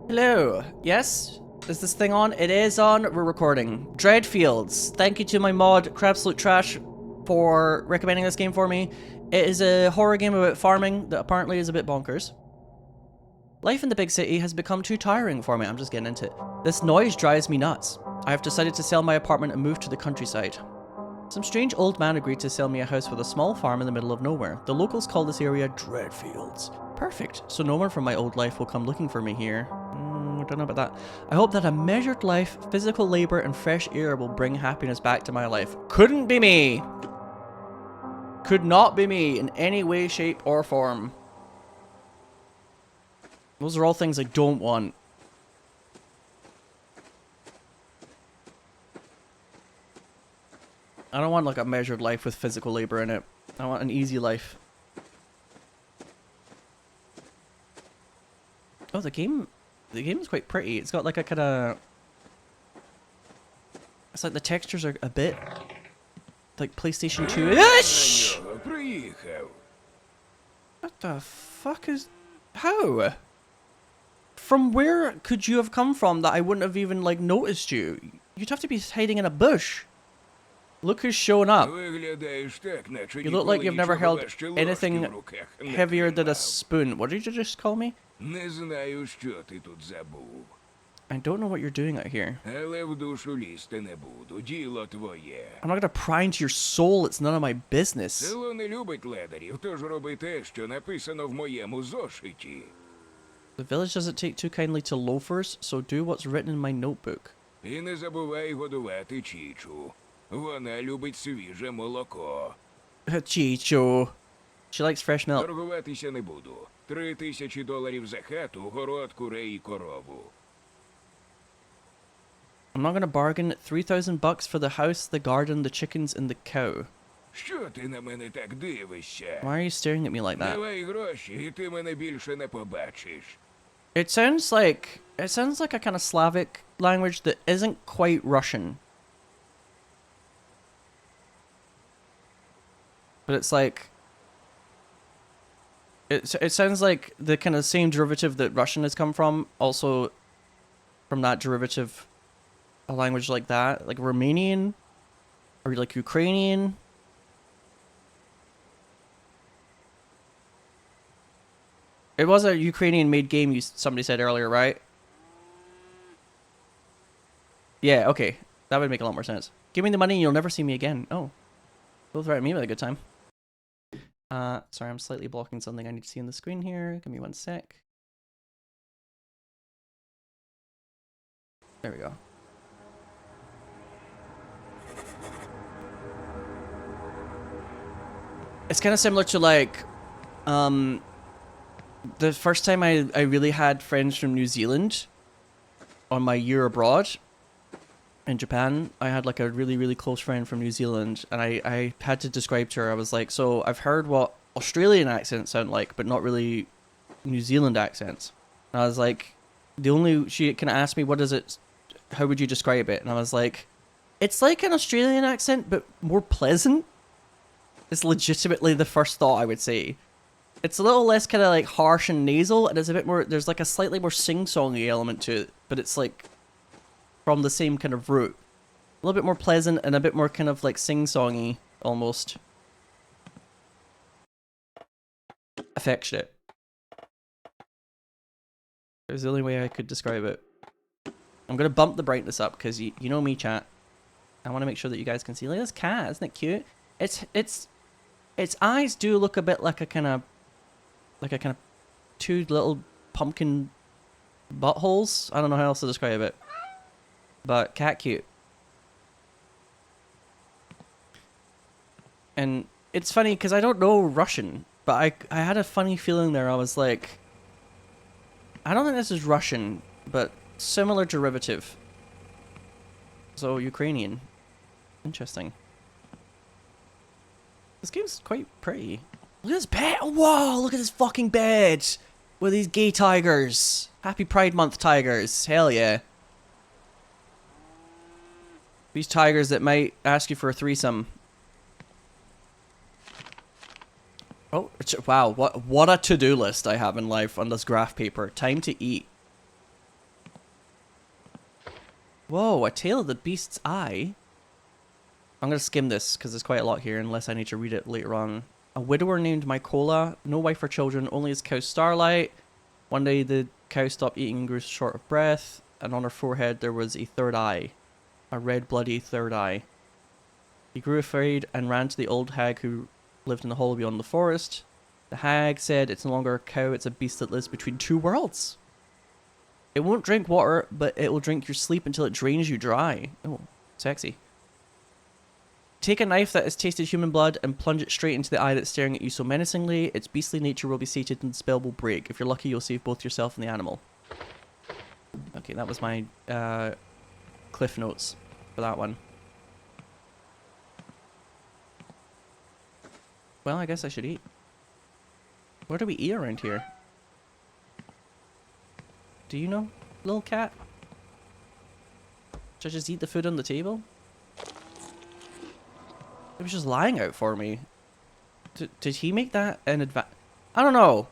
Hello. Yes? Is this thing on? It is on. We're recording. Dreadfields. Thank you to my mod, Crabsalute Trash, for recommending this game for me. It is a horror game about farming that apparently is a bit bonkers. Life in the big city has become too tiring for me. I'm just getting into it. This noise drives me nuts. I have decided to sell my apartment and move to the countryside. Some strange old man agreed to sell me a house with a small farm in the middle of nowhere. The locals call this area Dreadfields. Perfect, so no one from my old life will come looking for me here. I don't know about that. I hope that a measured life, physical labor, and fresh air will bring happiness back to my life. Couldn't be me! Could not be me in any way, shape, or form. Those are all things I don't want. I don't want like a measured life with physical labor in it. I want an easy life. Oh, the game is quite pretty. It's got like a kind of... It's like the textures are a bit like PlayStation 2. Ish! What the fuck is... How? From where could you have come from that I wouldn't have even like noticed you? You'd have to be hiding in a bush. Look who's showing up. You look like you've never held anything heavier than a spoon. What did you just call me? I don't know what you're doing out here. I'm not gonna pry into your soul, it's none of my business. The village doesn't take too kindly to loafers, so do what's written in my notebook. Chicho. She likes fresh milk. I'm not gonna bargain. 3,000 bucks for the house, the garden, the chickens, and the cow. Why are you staring at me like that? It sounds like a kind of Slavic language that isn't quite Russian. But it's like it sounds like the kind of same derivative that Russian has come from, also from that derivative, a language like that, like Romanian or like Ukrainian. It was a Ukrainian-made game, somebody said earlier, right? Yeah, okay. That would make a lot more sense. Give me the money and you'll never see me again. Oh. Both threaten me with a good time. Sorry, I'm slightly blocking something I need to see on the screen here. Give me one sec. There we go. It's kind of similar to like, the first time I really had friends from New Zealand on my year abroad in Japan. I had like a really, really close friend from New Zealand, and I had to describe to her, I was like, so I've heard what Australian accents sound like, but not really New Zealand accents. And I was like, she kind of asked me, what is it, how would you describe it? And I was like, it's like an Australian accent, but more pleasant. It's legitimately the first thought I would say. It's a little less kind of like harsh and nasal, and it's a bit more, there's like a slightly more sing-songy element to it, but it's like from the same kind of root. A little bit more pleasant and a bit more kind of like sing-songy, almost. Affectionate. It was the only way I could describe it. I'm gonna bump the brightness up, because you know me, chat. I want to make sure that you guys can see. Look at this cat, isn't it cute? Its eyes do look a bit like a kind of two little pumpkin buttholes. I don't know how else to describe it. But cat cute. And it's funny because I don't know Russian, but I had a funny feeling there. I was like, I don't think this is Russian, but similar derivative. So Ukrainian. Interesting. This game's quite pretty. Look at this bed! Whoa! Look at this fucking bed! With these gay tigers! Happy Pride Month tigers! Hell yeah. These tigers that might ask you for a threesome. Oh, wow, what a to-do list I have in life on this graph paper. Time to eat. Whoa, a tale of the beast's eye. I'm gonna skim this because there's quite a lot here unless I need to read it later on. A widower named Mykola, no wife or children, only his cow Starlight. One day the cow stopped eating and grew short of breath, and on her forehead there was a third eye. A red bloody third eye. He grew afraid and ran to the old hag who lived in the hollow beyond the forest. The hag said it's no longer a cow, it's a beast that lives between two worlds. It won't drink water, but it will drink your sleep until it drains you dry. Oh, sexy. Take a knife that has tasted human blood and plunge it straight into the eye that's staring at you so menacingly. Its beastly nature will be sated and the spell will break. If you're lucky, you'll save both yourself and the animal. Okay, that was my cliff notes for that one. Well, I guess I should eat. What do we eat around here? Do you know, little cat? Should I just eat the food on the table? It was just lying out for me. Did he make that in advance? I don't know.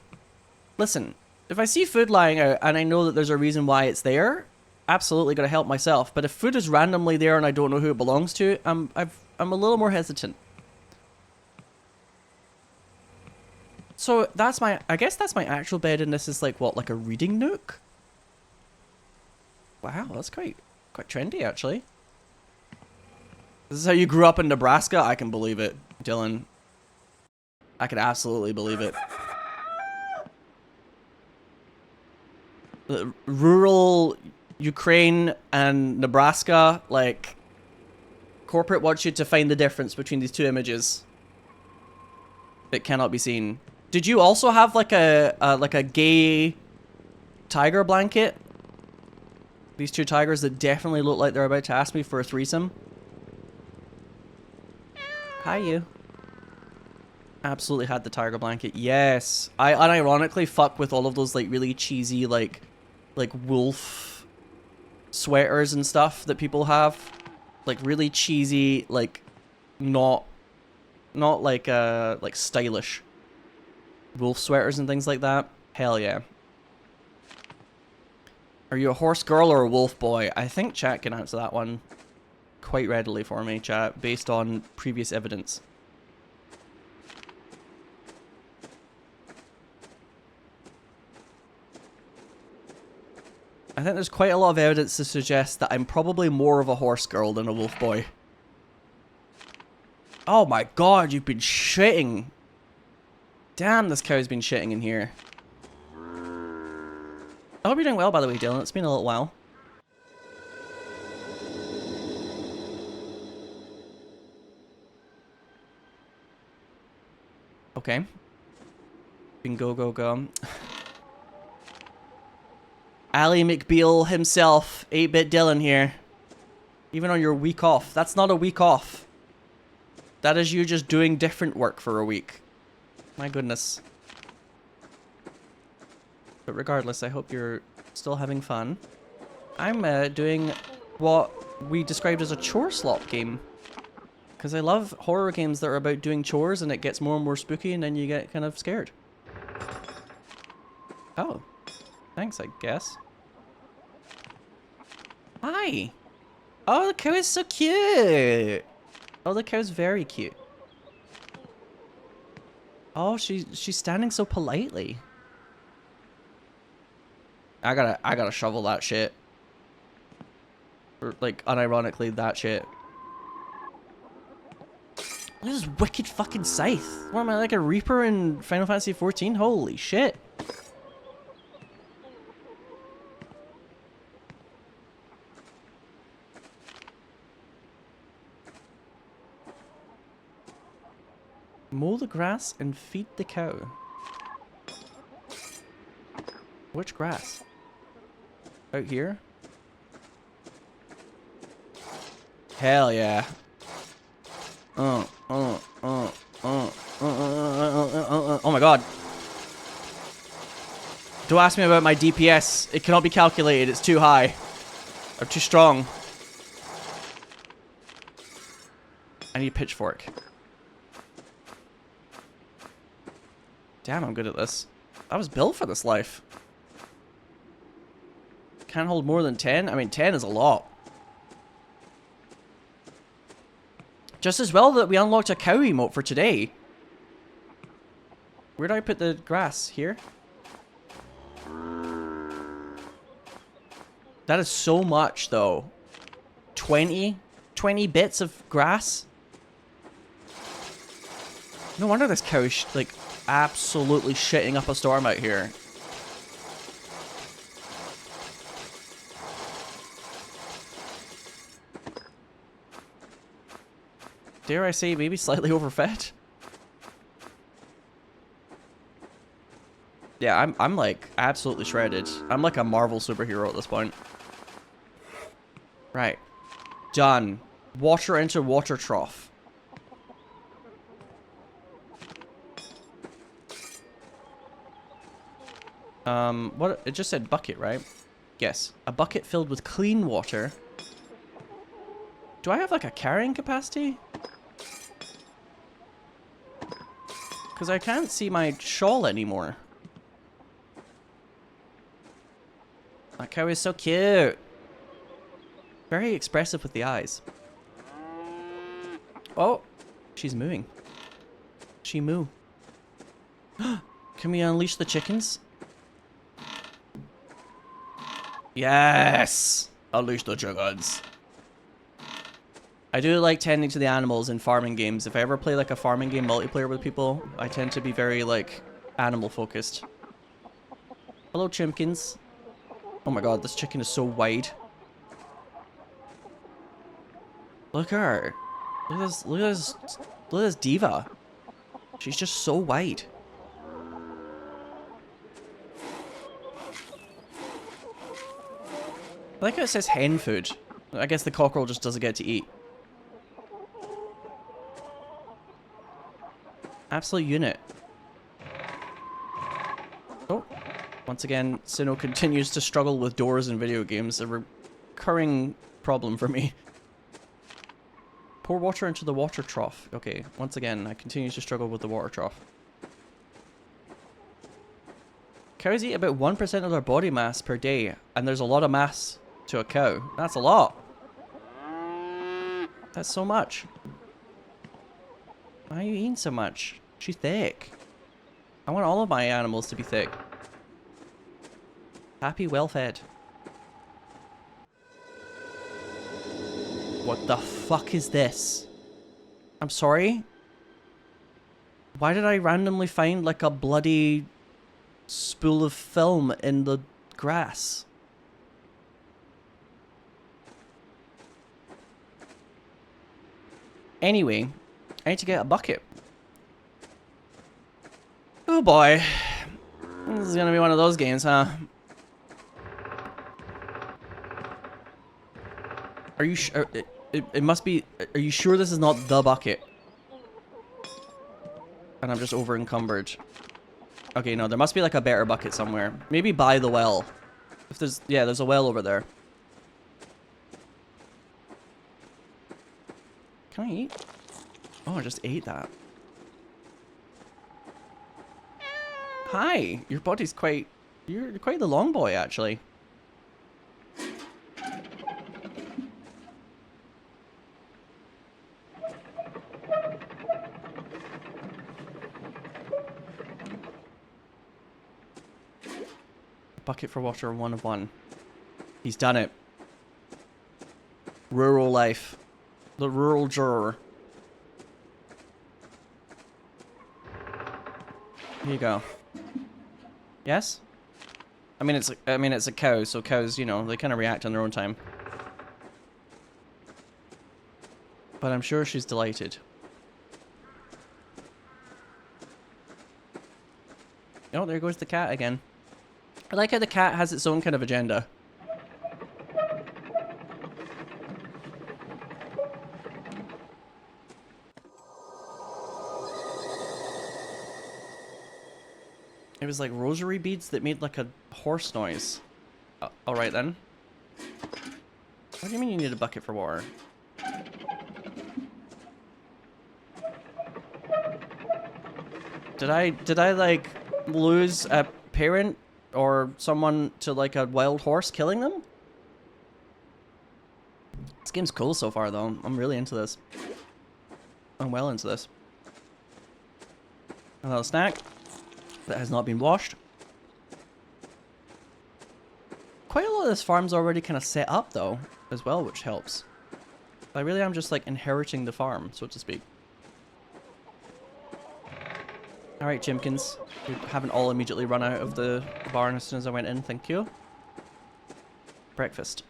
Listen, if I see food lying out and I know that there's a reason why it's there, absolutely gotta help myself. But if food is randomly there and I don't know who it belongs to, I'm a little more hesitant. So that's my, I guess that's my actual bed, and this is like what, like a reading nook? Wow, that's quite trendy actually. This is how you grew up in Nebraska? I can believe it, Dylan. I can absolutely believe it. Rural Ukraine and Nebraska, like, corporate wants you to find the difference between these two images. It cannot be seen. Did you also have like a gay tiger blanket? These two tigers that definitely look like they're about to ask me for a threesome. Hi, you. Absolutely had the tiger blanket. Yes. I unironically fuck with all of those like really cheesy like wolf sweaters and stuff that people have. Like really cheesy, like not like stylish wolf sweaters and things like that. Hell yeah. Are you a horse girl or a wolf boy? I think chat can answer that one quite readily for me, chat, based on previous evidence. I think there's quite a lot of evidence to suggest that I'm probably more of a horse girl than a wolf boy. Oh my god, you've been shitting. Damn, this cow's been shitting in here. I hope you're doing well, by the way, Dylan. It's been a little while. Okay. Been go. Ali McBeal himself, 8-Bit Dylan here. Even on your week off. That's not a week off. That is you just doing different work for a week. My goodness. But regardless, I hope you're still having fun. I'm doing what we described as a chore slop game. Because I love horror games that are about doing chores and it gets more and more spooky and then you get kind of scared. Oh. Thanks, I guess. Hi! Oh, the cow is so cute! Oh, the cow's very cute. Oh, she's standing so politely. I gotta shovel that shit. Or, like, unironically, that shit. Look at this wicked fucking scythe. What am I, like a Reaper in Final Fantasy XIV? Holy shit. Mow the grass and feed the cow. Which grass? Out here? Hell yeah. Oh my god. Don't ask me about my DPS. It cannot be calculated. It's too high. I'm too strong. I need a pitchfork. Damn, I'm good at this. I was built for this life. Can't hold more than 10? I mean, 10 is a lot. Just as well that we unlocked a cow emote for today. Where do I put the grass? Here? That is so much, though. 20 bits of grass? No wonder this cow is, like, absolutely shitting up a storm out here. Dare I say, maybe slightly overfed? Yeah, I'm like absolutely shredded. I'm like a Marvel superhero at this point. Right. Done. Water into water trough. What? It just said bucket, right? Yes. A bucket filled with clean water. Do I have like a carrying capacity? Because I can't see my shawl anymore. That cow is so cute. Very expressive with the eyes. Oh, she's mooing. She moo. Can we unleash the chickens? Yes! Unleash the chickens. I do like tending to the animals in farming games. If I ever play like a farming game multiplayer with people, I tend to be very like animal focused. Hello, chimkins. Oh my god, this chicken is so wide. Look at her. Look at this, look at this, look at this diva. She's just so wide. I like how it says hen food. I guess the cockerel just doesn't get to eat. Absolute unit. Oh. Once again, Sinow continues to struggle with doors in video games. A recurring problem for me. Pour water into the water trough. Okay, once again, I continue to struggle with the water trough. Cows eat about 1% of their body mass per day, and there's a lot of mass to a cow. That's a lot. That's so much. Why are you eating so much? She's thick. I want all of my animals to be thick. Happy, well-fed. What the fuck is this? I'm sorry? Why did I randomly find like a bloody spool of film in the grass? Anyway, I need to get a bucket. Oh boy. This is gonna be one of those games, huh? Are you sure? It must be. Are you sure this is not the bucket? And I'm just over encumbered. Okay, no, there must be like a better bucket somewhere. Maybe by the well. If there's, yeah, there's a well over there. Can I eat? Oh, I just ate that. Hi, your body's quite, you're quite the long boy actually. Bucket for water, 1 of 1. He's done it. Rural life. The rural juror. Here you go. Yes? I mean it's a cow, so cows, you know, they kind of react on their own time. But I'm sure she's delighted. Oh, there goes the cat again. I like how the cat has its own kind of agenda. It was like rosary beads that made like a horse noise. Alright then. What do you mean you need a bucket for water? Did I like lose a parent or someone to like a wild horse killing them? This game's cool so far though. I'm really into this. I'm well into this. Another snack that has not been washed. Quite a lot of this farm's already kind of set up though, as well, which helps. I really am just like inheriting the farm, so to speak. Alright, Chimkins. We haven't all immediately run out of the barn as soon as I went in, thank you. Breakfast.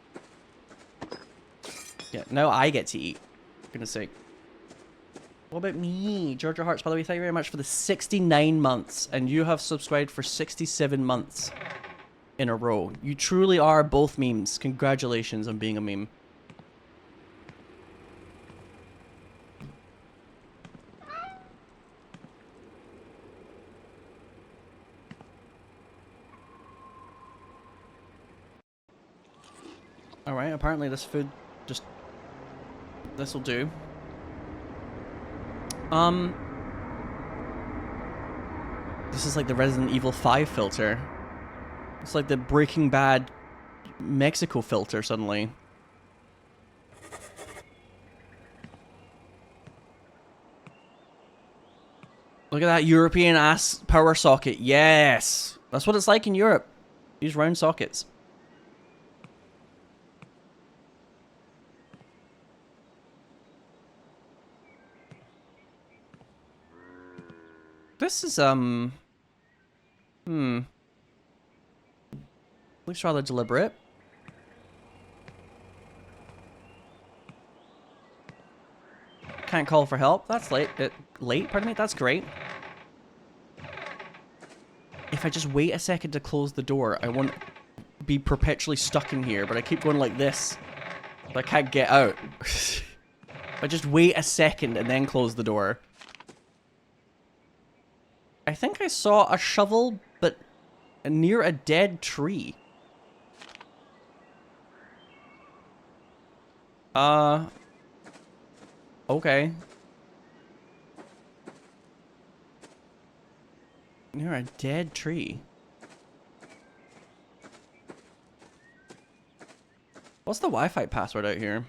Yeah, now I get to eat. For goodness sake. What about me? Georgia Hearts, by the way, thank you very much for the 69 months. And you have subscribed for 67 months in a row. You truly are both memes. Congratulations on being a meme. Alright, apparently this food just... this'll do. This is like the Resident Evil 5 filter. It's like the Breaking Bad Mexico filter suddenly. Look at that European ass power socket. Yes! That's what it's like in Europe. Use round sockets. This is, looks rather deliberate. Can't call for help. That's late. Late, pardon me? That's great. If I just wait a second to close the door, I won't be perpetually stuck in here, but I keep going like this. But I can't get out. If I just wait a second and then close the door. I think I saw a shovel, but near a dead tree. Okay. Near a dead tree. What's the Wi-Fi password out here?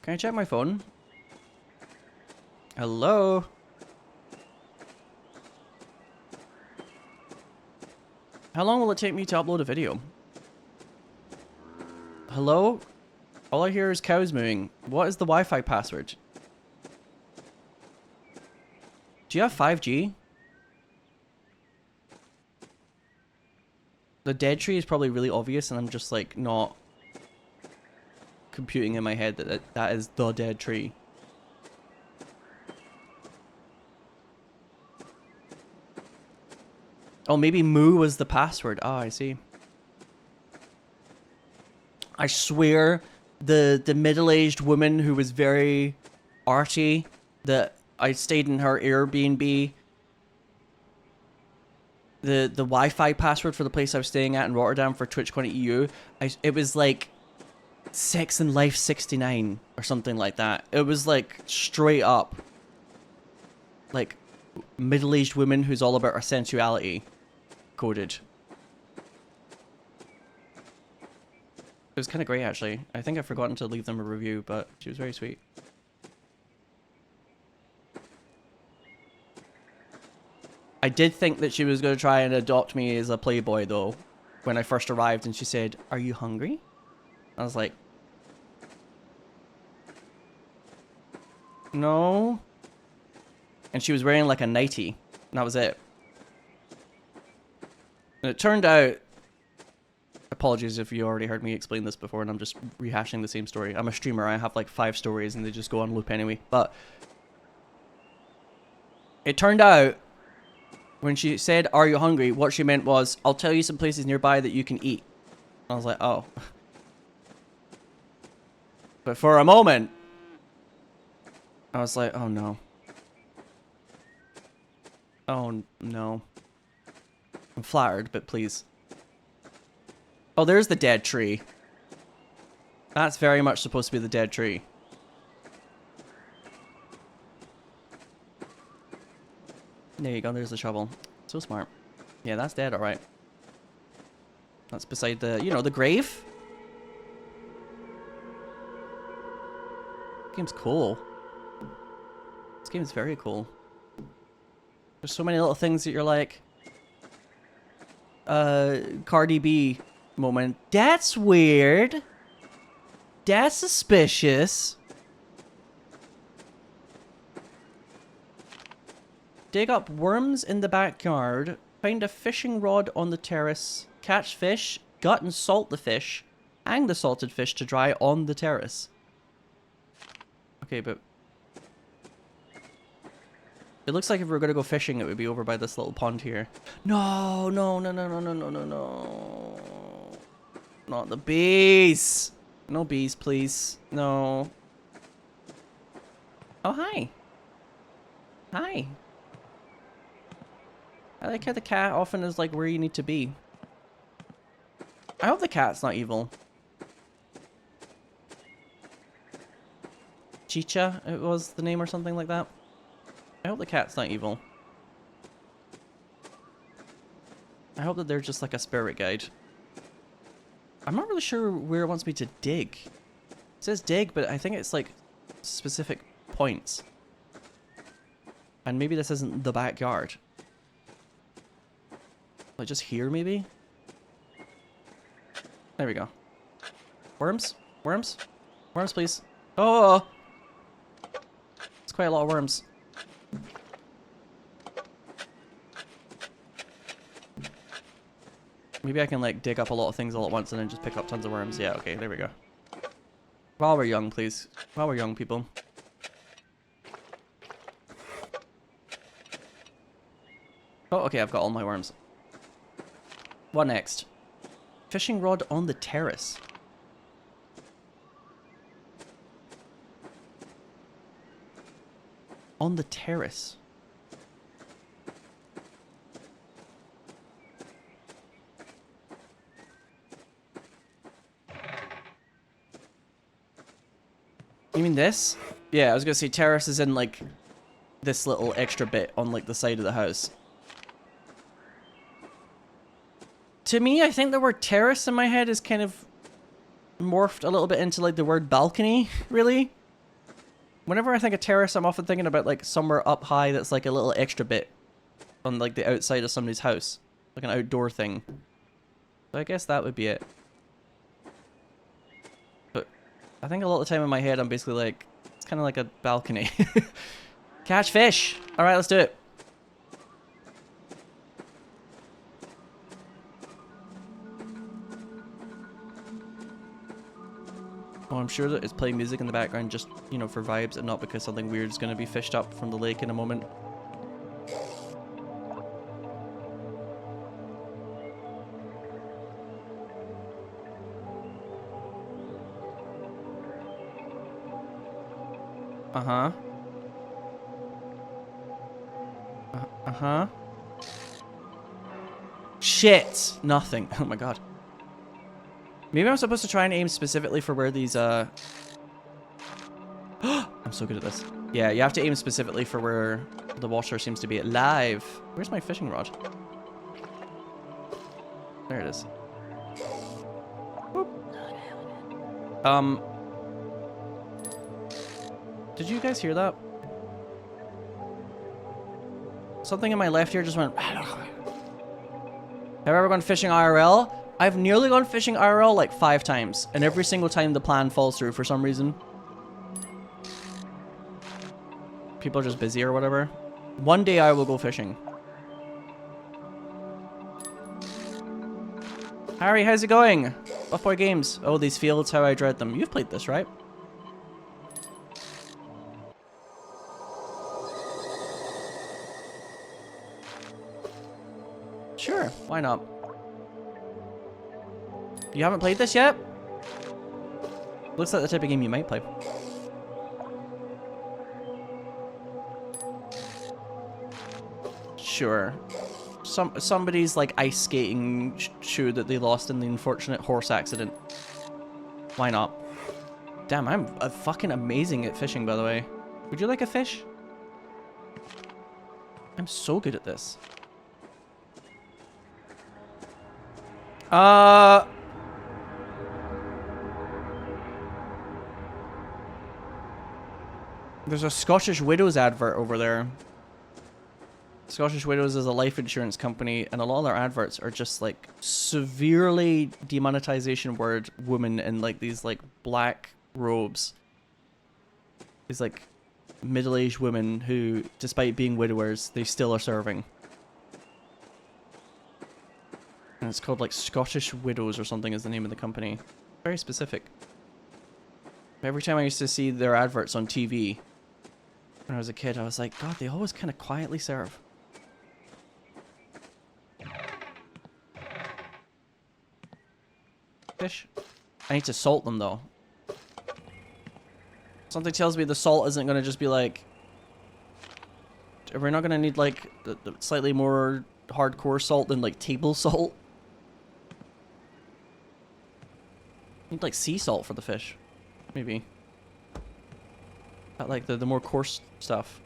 Can I check my phone? Hello? How long will it take me to upload a video? Hello? All I hear is cows mooing. What is the Wi-Fi password? Do you have 5G? The dead tree is probably really obvious and I'm just like not computing in my head that that is the dead tree. Oh, maybe moo was the password. Oh, I see. I swear the middle-aged woman who was very arty that I stayed in her Airbnb, the Wi-Fi password for the place I was staying at in Rotterdam for TwitchCon EU, it was like Sex and Life 69 or something like that. It was like straight up like middle-aged woman who's all about her sensuality coded. It was kind of great actually. I think I've forgotten to leave them a review, but she was very sweet. I did think that she was going to try and adopt me as a playboy though when I first arrived and she said, "Are you hungry?" I was like, no. And she was wearing like a nightie and that was it. And it turned out, apologies if you already heard me explain this before and I'm just rehashing the same story. I'm a streamer, I have like 5 stories and they just go on loop anyway. But it turned out when she said, "Are you hungry?" what she meant was, "I'll tell you some places nearby that you can eat." I was like, oh. But for a moment, I was like, oh no. Oh no. I'm flattered, but please. Oh, there's the dead tree. That's very much supposed to be the dead tree. There you go, there's the shovel. So smart. Yeah, that's dead, alright. That's beside the, you know, the grave. Game's cool. This game is very cool. There's so many little things that you're like, Cardi B moment. That's weird. That's suspicious. Dig up worms in the backyard. Find a fishing rod on the terrace. Catch fish. Gut and salt the fish. Hang the salted fish to dry on the terrace. Okay, but... it looks like if we were going to go fishing, it would be over by this little pond here. No, no, no, no, no, no, no, no, no. Not the bees. No bees, please. No. Oh, hi. Hi. I like how the cat often is like where you need to be. I hope the cat's not evil. Chicha, it was the name or something like that. I hope the cat's not evil. I hope that they're just like a spirit guide. I'm not really sure where it wants me to dig. It says dig, but I think it's like specific points. And maybe this isn't the backyard. Like just here, maybe? There we go. Worms? Worms? Worms, please. Oh! It's quite a lot of worms. Maybe I can like dig up a lot of things all at once and then just pick up tons of worms. Yeah, okay, there we go. While we're young, please. While we're young, people. Oh, okay, I've got all my worms. What next? Fishing rod on the terrace. On the terrace. You mean this? Yeah, I was gonna say terrace is in like this little extra bit on like the side of the house. To me, I think the word terrace in my head is kind of morphed a little bit into like the word balcony, really. Whenever I think of terrace, I'm often thinking about like somewhere up high that's like a little extra bit on like the outside of somebody's house. Like an outdoor thing. So I guess that would be it. But I think a lot of the time in my head, I'm basically like, it's kind of like a balcony. Catch fish! Alright, let's do it. Oh, I'm sure that it's playing music in the background just, you know, for vibes and not because something weird is going to be fished up from the lake in a moment. Uh-huh. Uh-huh. Shit! Nothing. Oh my god. Maybe I'm supposed to try and aim specifically for where these, I'm so good at this. Yeah, you have to aim specifically for where the water seems to be alive. Where's my fishing rod? There it is. Boop. Did you guys hear that? Something in my left ear just went... Have I ever gone fishing IRL? I've nearly gone fishing IRL like 5 times, and every single time the plan falls through for some reason. People are just busy or whatever. One day I will go fishing. Harry, how's it going? Buff Boy Games. Oh, these fields, how I dread them. You've played this, right? Sure, why not? You haven't played this yet? Looks like the type of game you might play. Sure. Somebody's like ice skating shoe that they lost in the unfortunate horse accident. Why not? Damn, I'm fucking amazing at fishing, by the way. Would you like a fish? I'm so good at this. There's a Scottish Widows advert over there. Scottish Widows is a life insurance company, and a lot of their adverts are just like severely demonetization word women in like these like black robes. These like middle-aged women who, despite being widowers, they still are serving. And it's called like Scottish Widows or something is the name of the company. Very specific. Every time I used to see their adverts on TV when I was a kid, I was like, God, they always kind of quietly serve. Fish. I need to salt them though. Something tells me the salt isn't going to just be like... We're not going to need like the slightly more hardcore salt than like table salt. Need like sea salt for the fish. Maybe. But like the more coarse stuff.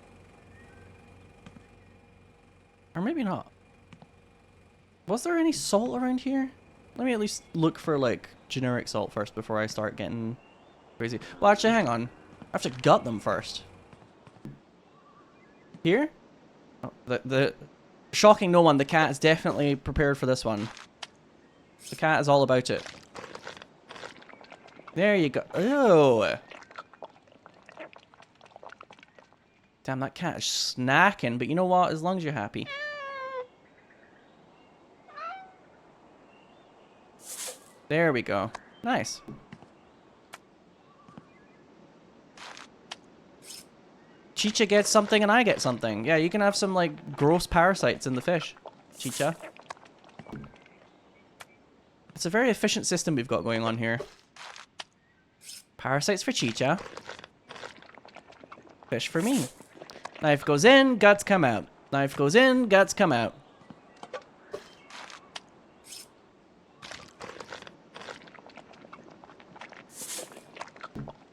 Or maybe not. Was there any salt around here? Let me at least look for like generic salt first before I start getting crazy. Well, actually, hang on. I have to gut them first. Here? Oh, the shocking no one. The cat is definitely prepared for this one. The cat is all about it. There you go. Oh. Damn, that cat is snacking. But you know what? As long as you're happy. There we go. Nice. Chicha gets something and I get something. Yeah, you can have some like gross parasites in the fish. Chicha. It's a very efficient system we've got going on here. Parasites for Chicha. Fish for me. Knife goes in, guts come out. Knife goes in, guts come out.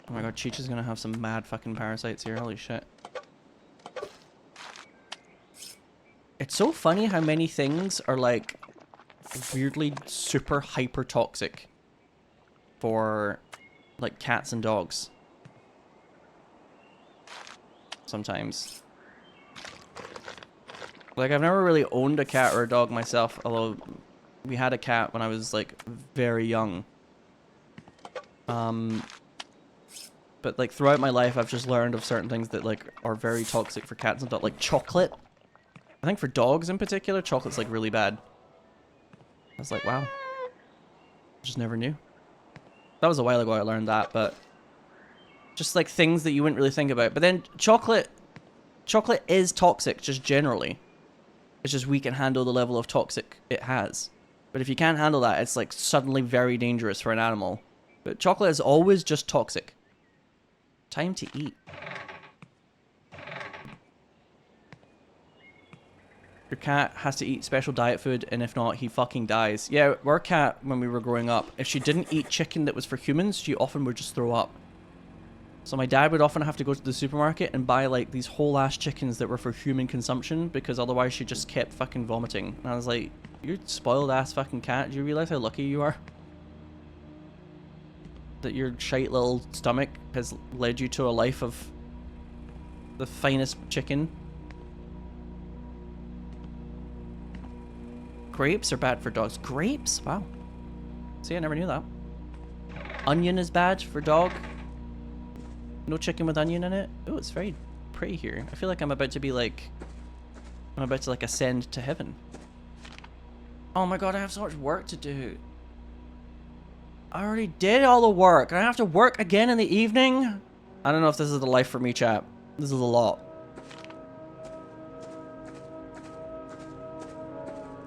Oh my god, Chicha's gonna have some mad fucking parasites here. Holy shit. It's so funny how many things are like weirdly super hyper toxic for like cats and dogs. Sometimes. Like I've never really owned a cat or a dog myself, although we had a cat when I was like very young. But like throughout my life I've just learned of certain things that like are very toxic for cats and dogs, like chocolate. I think for dogs in particular, chocolate's like really bad. I was like, wow. Just never knew. That was a while ago I learned that, but just like things that you wouldn't really think about. But then chocolate is toxic just generally. It's just we can handle the level of toxic it has. But if you can't handle that, it's like suddenly very dangerous for an animal. But chocolate is always just toxic. Time to eat. Your cat has to eat special diet food, and if not, he fucking dies. Yeah, our cat, when we were growing up, if she didn't eat chicken that was for humans, she often would just throw up. So my dad would often have to go to the supermarket and buy like these whole ass chickens that were for human consumption, because otherwise she just kept fucking vomiting. And I was like, you spoiled ass fucking cat, do you realize how lucky you are? That your shite little stomach has led you to a life of the finest chicken. Grapes are bad for dogs. Grapes? Wow. See, I never knew that. Onion is bad for dog. No chicken with onion in it. Oh, it's very pretty here. I feel like I'm about to be like... I'm about to like ascend to heaven. Oh my god, I have so much work to do. I already did all the work. And I have to work again in the evening? I don't know if this is the life for me, chap. This is a lot.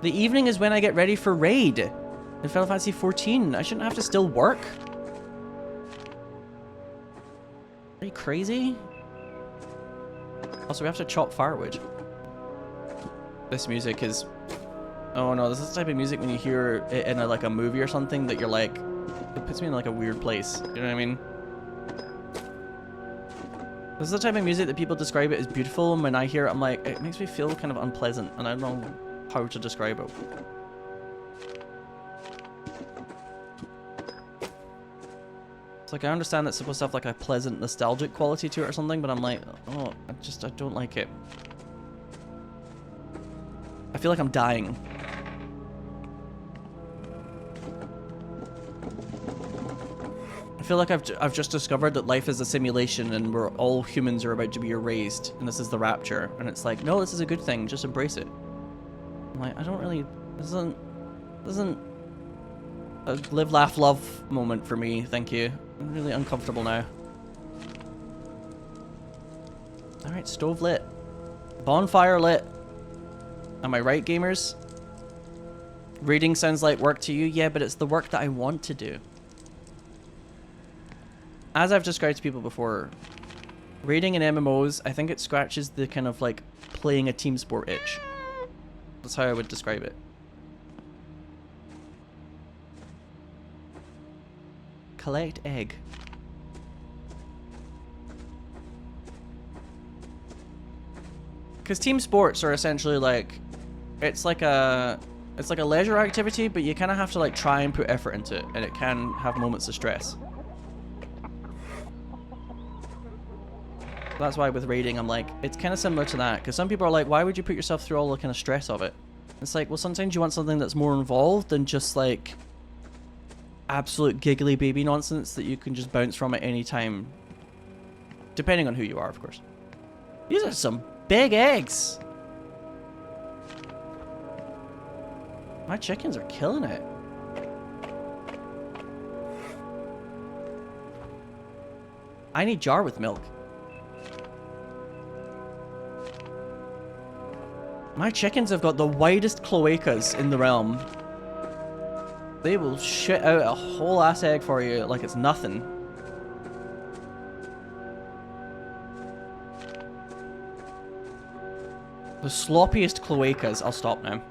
The evening is when I get ready for raid in Final Fantasy 14. I shouldn't have to still work. Are you crazy? Also, we have to chop firewood. This music is... Oh no, this is the type of music when you hear it in like a movie or something that you're like... It puts me in like a weird place. You know what I mean? This is the type of music that people describe it as beautiful, and when I hear it, I'm like, it makes me feel kind of unpleasant, and I don't know how to describe it. like I understand that's supposed to have like a pleasant nostalgic quality to it or something, but I'm like, oh, I don't like it. I feel like I'm dying. I feel like I've just discovered that life is a simulation and we're all humans are about to be erased and this is the rapture, and it's like, no, this is a good thing, just embrace it. I'm like, I don't really, this isn't a live, laugh, love moment for me, thank you. I'm really uncomfortable now. Alright, stove lit. Bonfire lit. Am I right, gamers? Reading sounds like work to you? Yeah, but it's the work that I want to do. As I've described to people before, raiding in MMOs, I think it scratches the kind of like playing a team sport itch. That's how I would describe it. Collect egg. Because team sports are essentially like, it's like a leisure activity, but you kind of have to like try and put effort into it, and it can have moments of stress. That's why with raiding, I'm like, it's kind of similar to that. Because some people are like, why would you put yourself through all the kind of stress of it? It's like, well, sometimes you want something that's more involved than just like absolute giggly baby nonsense that you can just bounce from at any time. Depending on who you are, of course. These are some big eggs. My chickens are killing it. I need jar with milk. My chickens have got the widest cloacas in the realm. They will shit out a whole ass egg for you like it's nothing. The sloppiest cloacas. I'll stop now.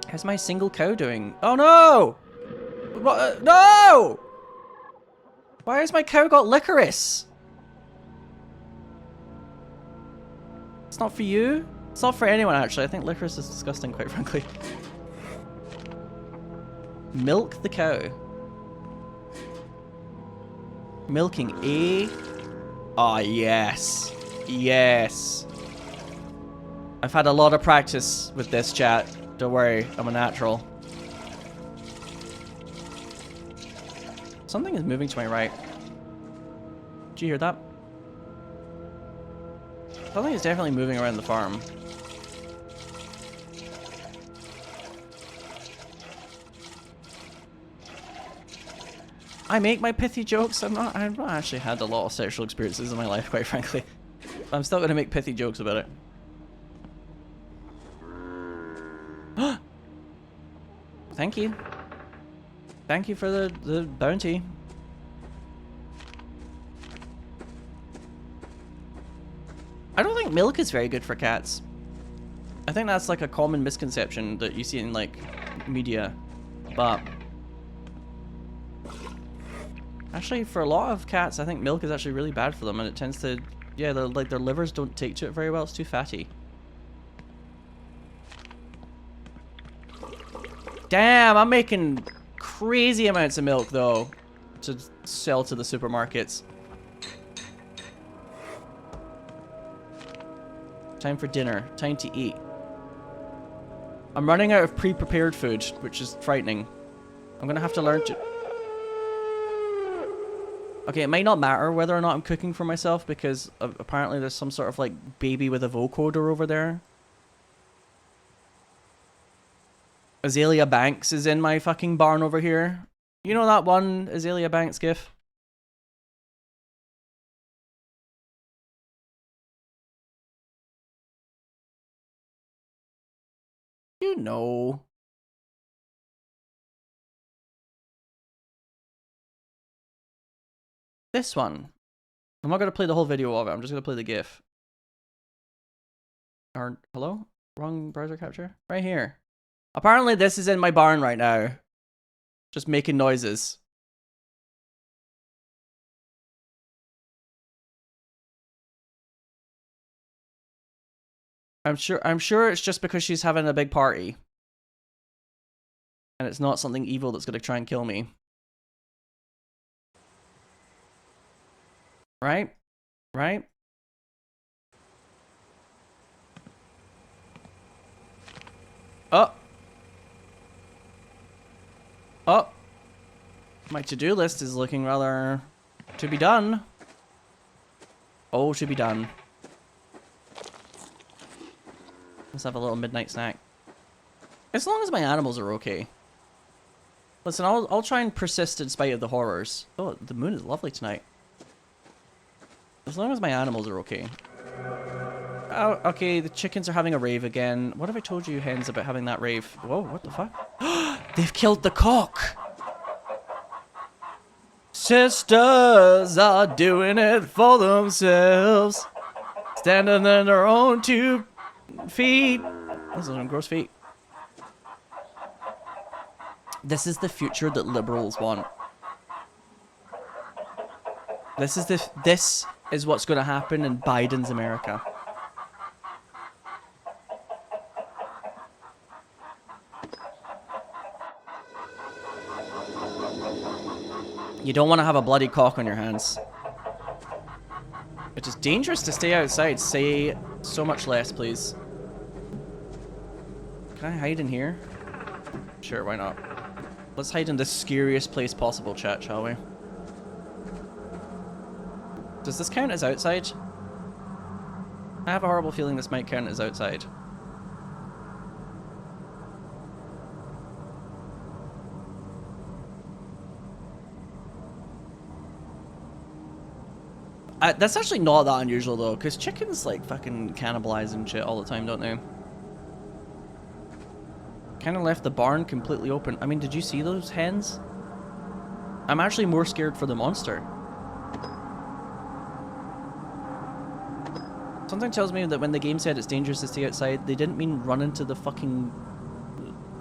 How's my single cow doing? Oh no! What? No! Why has my cow got licorice? It's not for you? It's not for anyone, actually. I think licorice is disgusting, quite frankly. Milk the cow. Milking A. Ah, yes. Yes. I've had a lot of practice with this, chat. Don't worry, I'm a natural. Something is moving to my right. Did you hear that? Something is definitely moving around the farm. I make my pithy jokes. I've not actually had a lot of sexual experiences in my life, quite frankly. I'm still gonna make pithy jokes about it. Thank you. Thank you for the bounty. I don't think milk is very good for cats. I think that's like a common misconception that you see in like media, but actually for a lot of cats, I think milk is actually really bad for them, and it tends to, yeah, like their livers don't take to it very well. It's too fatty. Damn, I'm making crazy amounts of milk though to sell to the supermarkets. Time for dinner. Time to eat. I'm running out of pre-prepared food, which is frightening. I'm gonna have to learn to... Okay, it might not matter whether or not I'm cooking for myself because apparently there's some sort of like baby with a vocoder over there. Azalea Banks is in my fucking barn over here. You know that one Azalea Banks gif? You know. This one. I'm not going to play the whole video of it. I'm just going to play the gif. Or, hello? Wrong browser capture? Right here. Apparently this is in my barn right now. Just making noises. I'm sure it's just because she's having a big party. And it's not something evil that's going to try and kill me. Right? Right? Oh! Oh! My to-do list is looking rather to be done. Oh, to be done. Let's have a little midnight snack. As long as my animals are okay. Listen, I'll try and persist in spite of the horrors. Oh, the moon is lovely tonight. As long as my animals are okay. Oh, okay, the chickens are having a rave again. What have I told you, hens, about having that rave? Whoa, what the fuck? They've killed the cock! Sisters are doing it for themselves. Standing on their own 2 feet. Those are gross feet. This is the future that liberals want. This is what's going to happen in Biden's America. You don't want to have a bloody cock on your hands. It is dangerous to stay outside. Say so much less, please. Can I hide in here? Sure, why not? Let's hide in the scariest place possible, chat, shall we? Does this count as outside? I have a horrible feeling this might count as outside. That's actually not that unusual though, because chickens like fucking cannibalize and shit all the time, don't they? Kind of left the barn completely open. I mean, did you see those hens? I'm actually more scared for the monster. Something tells me that when the game said it's dangerous to stay outside, they didn't mean run into the fucking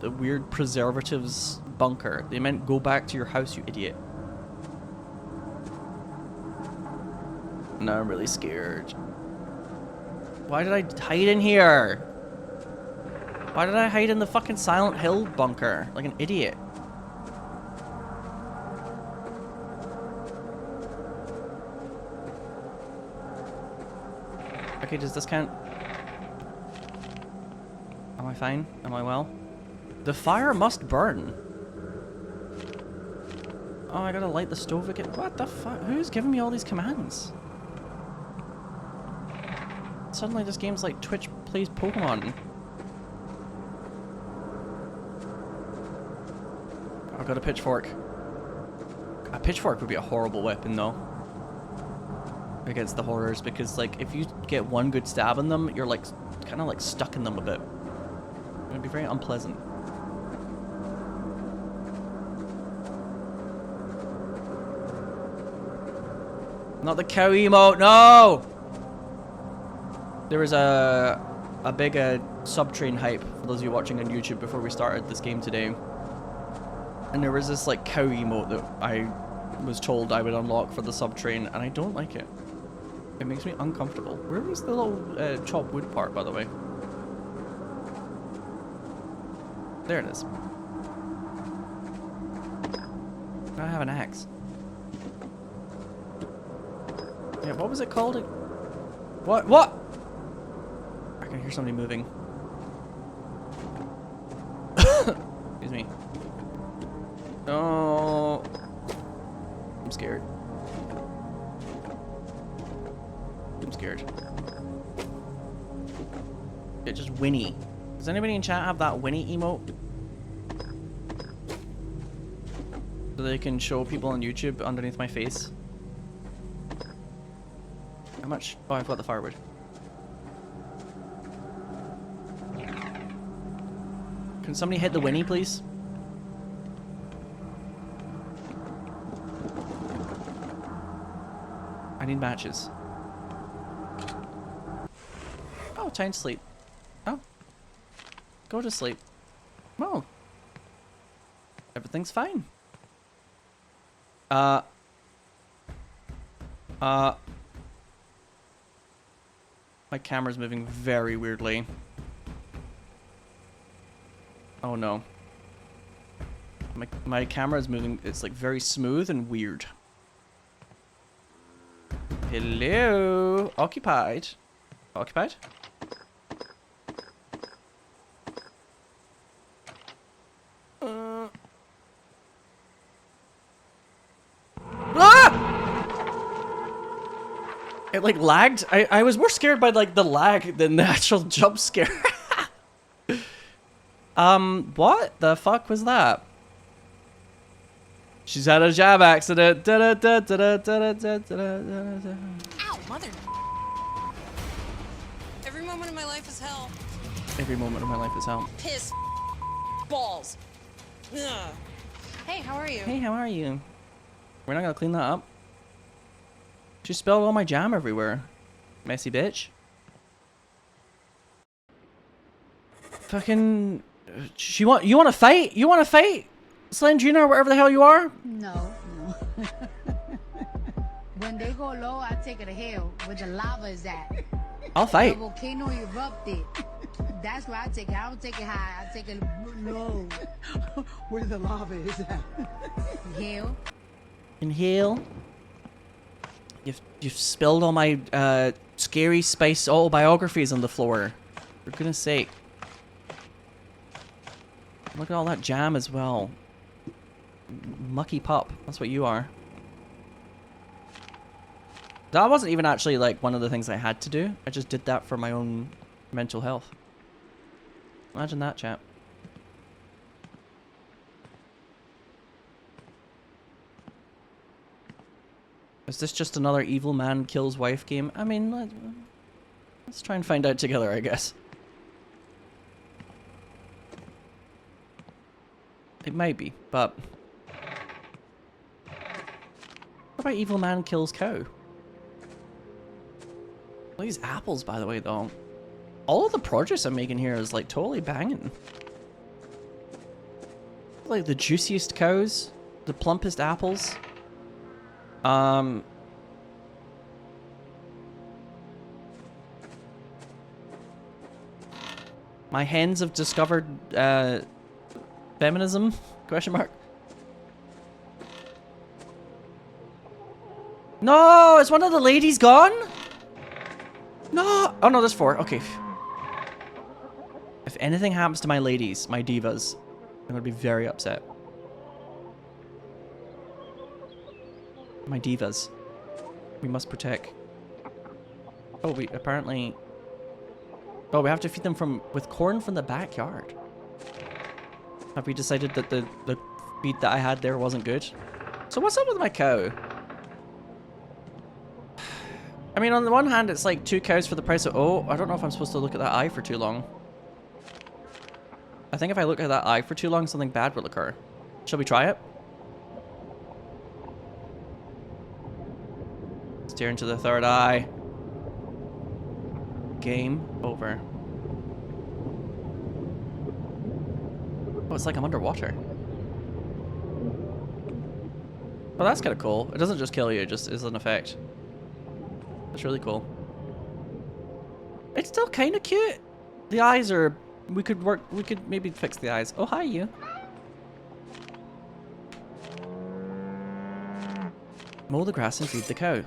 the weird preservatives bunker. They meant go back to your house, you idiot. No, I'm really scared. Why did I hide in here? Why did I hide in the fucking Silent Hill bunker? Like an idiot. Okay, does this count? Am I fine? Am I well? The fire must burn. Oh, I gotta light the stove again. What the fuck? Who's giving me all these commands? Suddenly this game's like Twitch plays Pokemon. I've got a pitchfork. A pitchfork would be a horrible weapon though. Against the horrors, because like if you get one good stab in them, you're like kind of like stuck in them a bit. It would be very unpleasant. Not the cow emote, no! There was a big subtrain hype for those of you watching on YouTube before we started this game today. And there was this like cow emote that I was told I would unlock for the subtrain, and I don't like it. It makes me uncomfortable. Where was the little chopped wood part, by the way? There it is. I have an axe. Yeah, what was it called? What? What? I can hear somebody moving. Excuse me. Oh. I'm scared. I'm scared. It just whinny. Does anybody in chat have that whinny emote? So they can show people on YouTube underneath my face. How much? Oh, I've got the firewood. Can somebody hit the whinny, please? I need matches. Oh, time to sleep. Oh. Go to sleep. Oh. Everything's fine. My camera's moving very weirdly. Oh no. My camera's moving, it's like very smooth and weird. Hello. Occupied. Occupied? Ah! It like lagged. I was more scared by like the lag than the actual jump scare. What the fuck was that? She's had a jab accident. Ow, mother. Every moment of my life is hell. Every moment of my life is hell. Piss. Balls. Ugh. Hey, how are you? Hey, how are you? We're not gonna clean that up. She spilled all my jam everywhere. Messy bitch. Fucking... You want to fight? You want to fight? Slendrina or whatever the hell you are? No. When they go low, I take it to hell, where the lava is at. I'll fight. The volcano erupted. That's where I take it. I don't take it high. I take it low. Where the lava is at. Hell. Inhale. You've spilled all my scary spice autobiographies on the floor. For goodness sake. Look at all that jam as well. Mucky pup. That's what you are. That wasn't even actually like one of the things I had to do. I just did that for my own mental health. Imagine that, chap. Is this just another evil man kills wife game? I mean, let's try and find out together, I guess. It might be, but... What about evil man kills cow? All these apples, by the way, though. All of the produce I'm making here is, like, totally banging. Like, the juiciest cows. The plumpest apples. My hens have discovered, feminism? Question mark. No, is one of the ladies gone? No. Oh no, there's 4. Okay. If anything happens to my ladies, my divas, I'm gonna be very upset. My divas. We must protect. Oh, we apparently... Oh, we have to feed them with corn from the backyard. Have we decided that the feed that I had there wasn't good? So what's up with my cow? I mean, on the one hand, it's like 2 cows for the price of... Oh, I don't know if I'm supposed to look at that eye for too long. I think if I look at that eye for too long, something bad will occur. Shall we try it? Stare into the 3rd eye. Game over. Oh, it's like I'm underwater. Oh, that's kind of cool. It doesn't just kill you, it just is an effect. That's really cool. It's still kind of cute. The eyes are... we could maybe fix the eyes. Oh, hi, you. Mow the grass and feed the cow.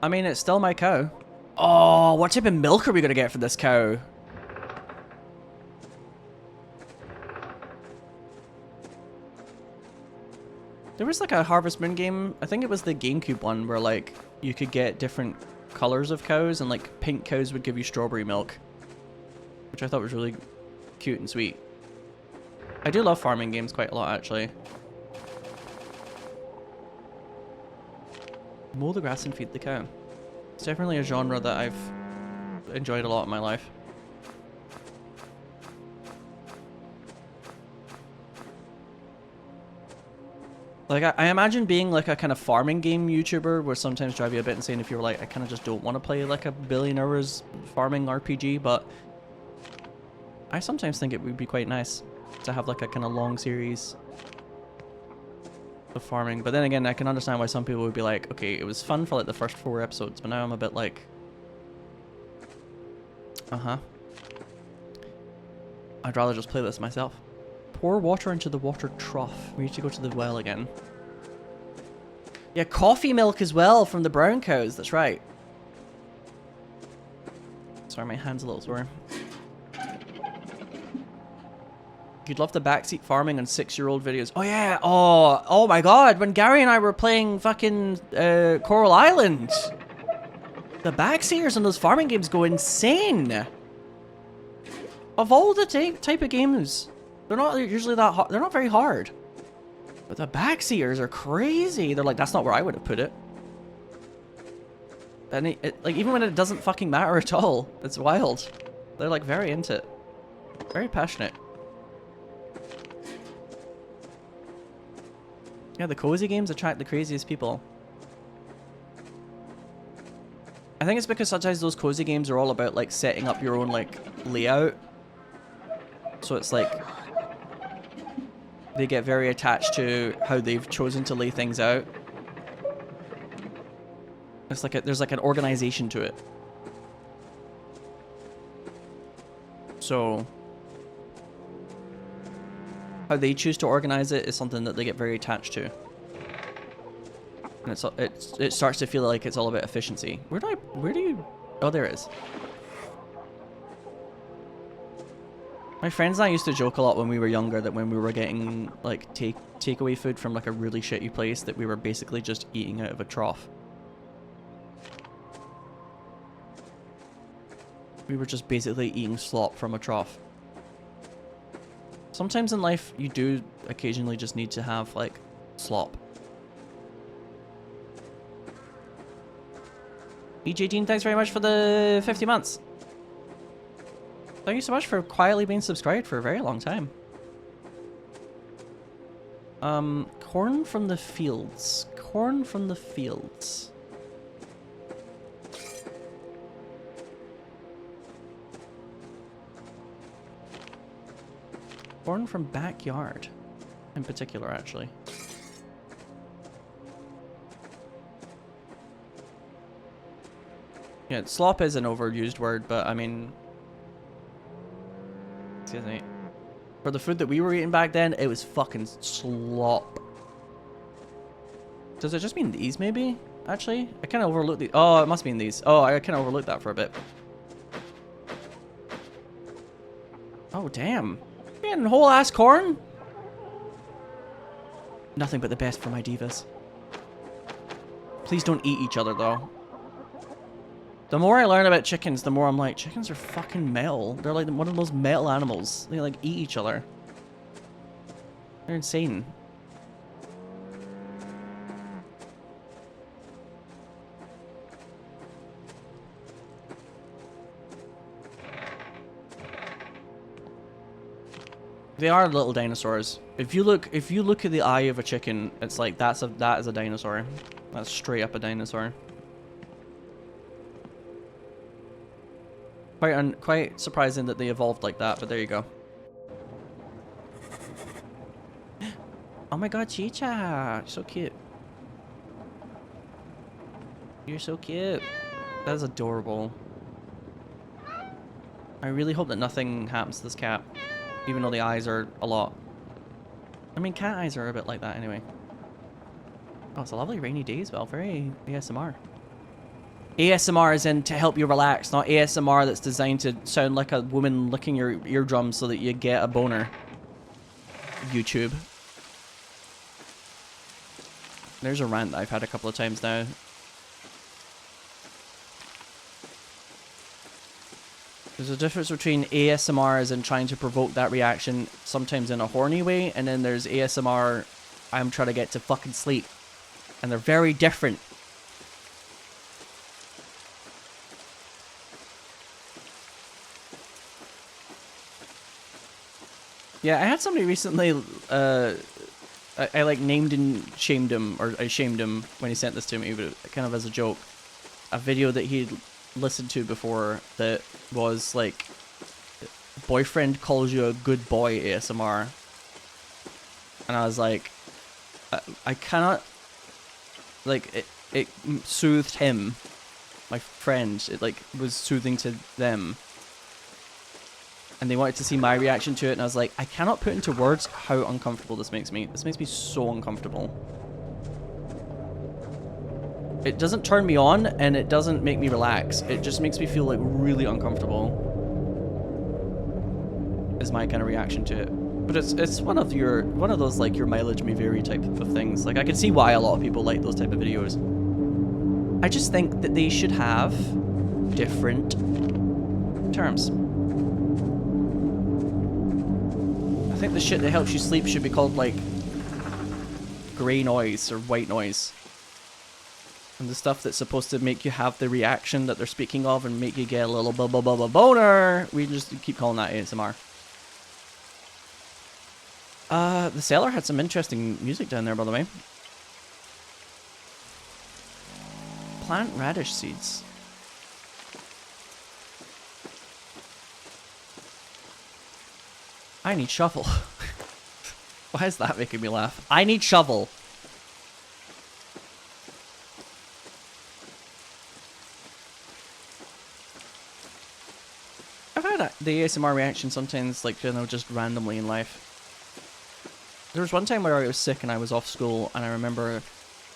I mean, it's still my cow. Oh, what type of milk are we gonna get for this cow? There was like a Harvest Moon game, I think it was the GameCube one, where like you could get different colors of cows and like pink cows would give you strawberry milk. Which I thought was really cute and sweet. I do love farming games quite a lot actually. Mow the grass and feed the cow. It's definitely a genre that I've enjoyed a lot in my life. Like, I imagine being like a kind of farming game YouTuber would sometimes drive you a bit insane if you were like, I kind of just don't want to play like a billion hours farming RPG, but I sometimes think it would be quite nice to have like a kind of long series of farming. But then again, I can understand why some people would be like, okay, it was fun for like the first 4 episodes, but now I'm a bit like, I'd rather just play this myself. Pour water into the water trough. We need to go to the well again. Yeah, coffee milk as well from the brown cows. That's right. Sorry, my hand's a little sore. You'd love the backseat farming on 6-year-old videos. Oh yeah. Oh my god. When Gary and I were playing fucking Coral Island, the backseaters in those farming games go insane. Of all the type of games, they're not usually that hard. They're not very hard. But the backseaters are crazy. They're like, that's not where I would have put it. And like, even when it doesn't fucking matter at all, it's wild. They're like very into it. Very passionate. Yeah, the cozy games attract the craziest people. I think it's because sometimes those cozy games are all about like setting up your own like layout. So it's like they get very attached to how they've chosen to lay things out. It's like there's like an organization to it. So how they choose to organize it is something that they get very attached to. And it starts to feel like it's all about efficiency. Where do you... Oh, there it is. My friends and I used to joke a lot when we were younger that when we were getting like takeaway food from like a really shitty place that we were basically just eating out of a trough. We were just basically eating slop from a trough. Sometimes in life, you do occasionally just need to have, like, slop. BJ Dean, thanks very much for the 50 months. Thank you so much for quietly being subscribed for a very long time. Corn from the fields. Corn from the fields. Corn from backyard, in particular, actually. Yeah, slop is an overused word, but I mean... Excuse me. For the food that we were eating back then, it was fucking slop. Does it just mean these, maybe? Actually? I kind of overlooked these. Oh, it must mean these. Oh, I kind of overlooked that for a bit. Oh, damn. Getting whole ass corn? Nothing but the best for my divas. Please don't eat each other, though. The more I learn about chickens, the more I'm like, chickens are fucking metal. They're like one of those metal animals. They like eat each other. They're insane. They are little dinosaurs. If you look at the eye of a chicken, it's like that is a dinosaur. That's straight up a dinosaur. Quite surprising that they evolved like that, but there you go. Oh my god, Chicha! So cute. You're so cute. That is adorable. I really hope that nothing happens to this cat. Even though the eyes are a lot. I mean, cat eyes are a bit like that anyway. Oh, it's a lovely rainy day as well. Very ASMR. ASMR is in to help you relax, not ASMR that's designed to sound like a woman licking your eardrum so that you get a boner. YouTube. There's a rant that I've had a couple of times now. There's a difference between ASMR as in trying to provoke that reaction, sometimes in a horny way, and then there's ASMR, I'm trying to get to fucking sleep. And they're very different. Yeah, I had somebody recently, I like named and shamed him, or I shamed him when he sent this to me, but kind of as a joke. A video that he'd listened to before that was like, boyfriend calls you a good boy ASMR. And I was like, I cannot, like, it soothed him, my friend, it like was soothing to them. And they wanted to see my reaction to it, and I was like, I cannot put into words how uncomfortable this makes me. This makes me so uncomfortable. It doesn't turn me on, and it doesn't make me relax. It just makes me feel like really uncomfortable. Is my kind of reaction to it. But it's one of those like your mileage may vary type of things. Like I can see why a lot of people like those type of videos. I just think that they should have different terms. I think the shit that helps you sleep should be called like grey noise or white noise. And the stuff that's supposed to make you have the reaction that they're speaking of and make you get a little boner, we just keep calling that ASMR. The cellar had some interesting music down there, by the way. Plant radish seeds. I need shovel. Why is that making me laugh? I need shovel. I've had the ASMR reaction sometimes, like, you know, just randomly in life. There was one time where I was sick and I was off school, and I remember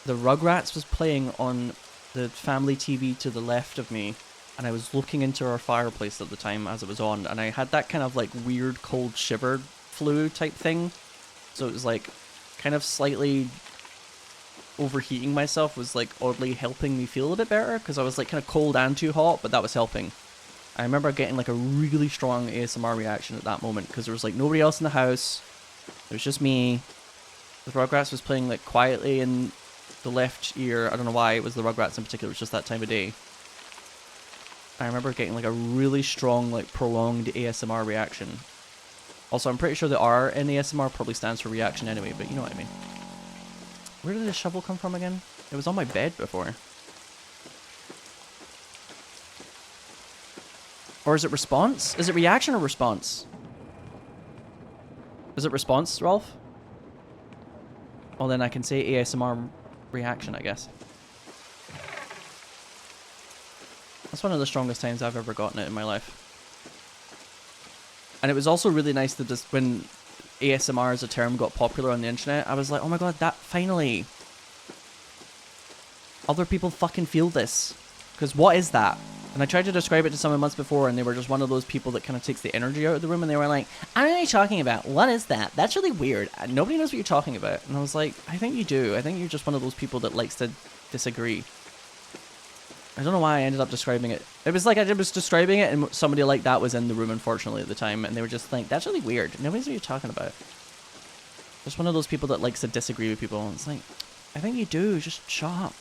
the Rugrats was playing on the family TV to the left of me, and I was looking into our fireplace at the time as it was on, and I had that kind of like weird cold shiver flu type thing. So it was like kind of slightly overheating myself was like oddly helping me feel a bit better, because I was like kind of cold and too hot, but that was helping. I remember getting like a really strong ASMR reaction at that moment, because there was like nobody else in the house. It was just me. The Rugrats was playing like quietly in the left ear. I don't know why it was the Rugrats in particular. It was just that time of day. I remember getting like a really strong, like prolonged ASMR reaction. Also, I'm pretty sure the R in ASMR probably stands for reaction anyway, but you know what I mean. Where did the shovel come from again? It was on my bed before. Or is it response? Is it reaction or response? Is it response, Rolf? Well, then I can say ASMR reaction, I guess. That's one of the strongest times I've ever gotten it in my life. And it was also really nice that just when ASMR as a term got popular on the internet, I was like, oh my god, that finally. Other people fucking feel this. Because what is that? And I tried to describe it to someone months before, and they were just one of those people that kind of takes the energy out of the room, and they were like, I don't know what you're talking about. What is that? That's really weird. Nobody knows what you're talking about. And I was like, I think you do. I think you're just one of those people that likes to disagree. I don't know why I ended up describing it. It was like I was describing it, and somebody like that was in the room, unfortunately, at the time, and they were just like, that's really weird. Nobody knows what you're talking about. Just one of those people that likes to disagree with people. And it's like, I think you do. Just shut up.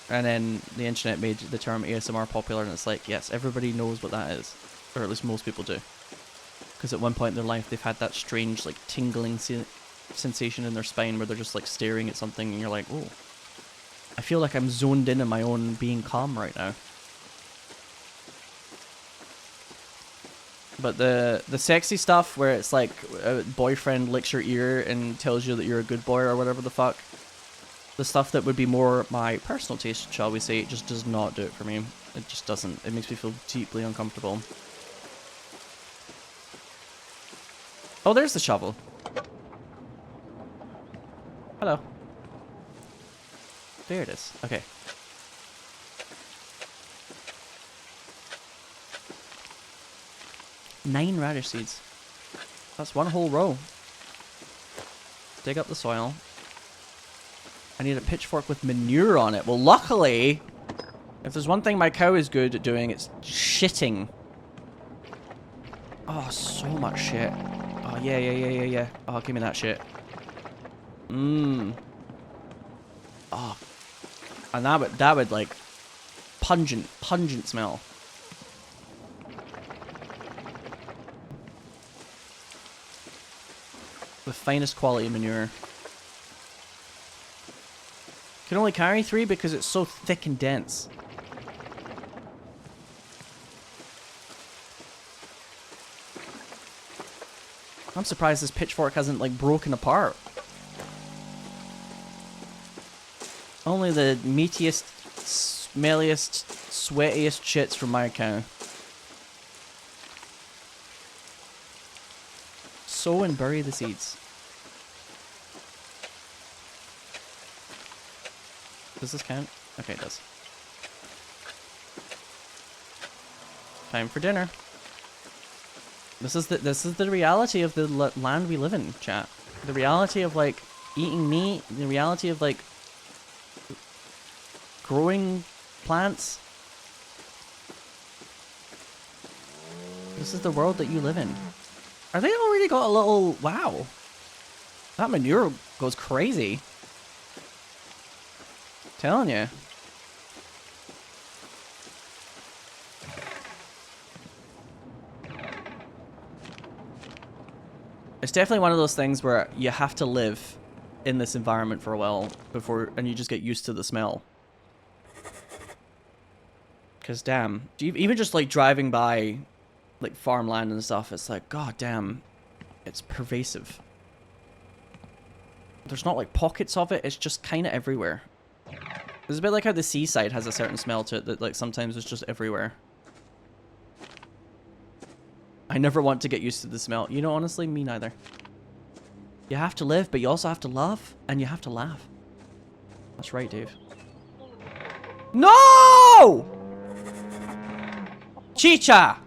And then the internet made the term ASMR popular, and it's like, yes, everybody knows what that is. Or at least most people do. Because at one point in their life, they've had that strange, like, tingling sensation in their spine where they're just, like, staring at something, and you're like, oh, I feel like I'm zoned in on my own being calm right now. But the sexy stuff where it's like a boyfriend licks your ear and tells you that you're a good boy or whatever the fuck. The stuff that would be more my personal taste, shall we say, it just does not do it for me. It just doesn't. It makes me feel deeply uncomfortable. Oh, there's the shovel. Hello. There it is. Okay. Nine radish seeds. That's one whole row. Dig up the soil. I need a pitchfork with manure on it. Well, luckily, if there's one thing my cow is good at doing, it's shitting. Oh, so much shit. Oh, yeah. Oh, give me that shit. Mmm. Oh. And that would like, pungent smell. The finest quality manure. Can only carry 3 because it's so thick and dense. I'm surprised this pitchfork hasn't like broken apart. Only the meatiest, smelliest, sweatiest shits from my cow. sow and bury the seeds. Does this count? Okay, it does. Time for dinner. This is the reality of the land we live in, chat. The reality of like eating meat. The reality of like growing plants. This is the world that you live in. Are they already got a little... Wow. That manure goes crazy. Telling you. It's definitely one of those things where you have to live in this environment for a while before... And you just get used to the smell. Because damn. Even just like driving by... like farmland and stuff, it's like, god damn, it's pervasive. There's not like pockets of it, it's just kind of everywhere. It's a bit like how the seaside has a certain smell to it that like sometimes it's just everywhere. I never want to get used to the smell. You know, honestly, me neither. You have to live, but you also have to love, and you have to laugh. That's right, Dave. No! Chicha!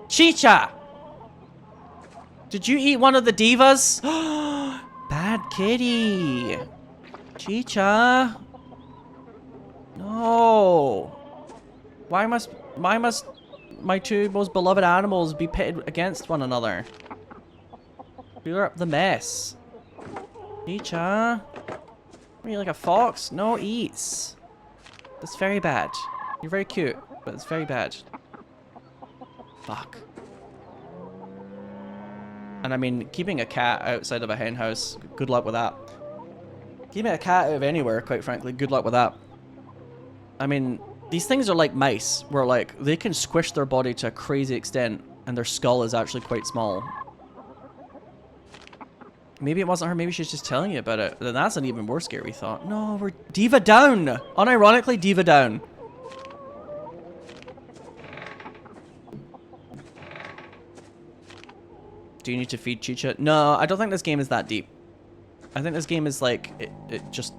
Chicha! Did you eat one of the divas? Bad kitty. Chicha. No. Why must my two most beloved animals be pitted against one another? Clear up the mess. Chicha. Are you like a fox? No, eats. That's very bad. You're very cute, but it's very bad. Fuck. And I mean, keeping a cat outside of a hen house, good luck with that. Keeping a cat out of anywhere, quite frankly, good luck with that. I mean, these things are like mice, where like, they can squish their body to a crazy extent, and their skull is actually quite small. Maybe it wasn't her, maybe she's just telling you about it. Then that's an even more scary thought. No, we're diva down! Unironically, diva down. Do you need to feed Chicha? No, I don't think this game is that deep. I think this game is like, it just,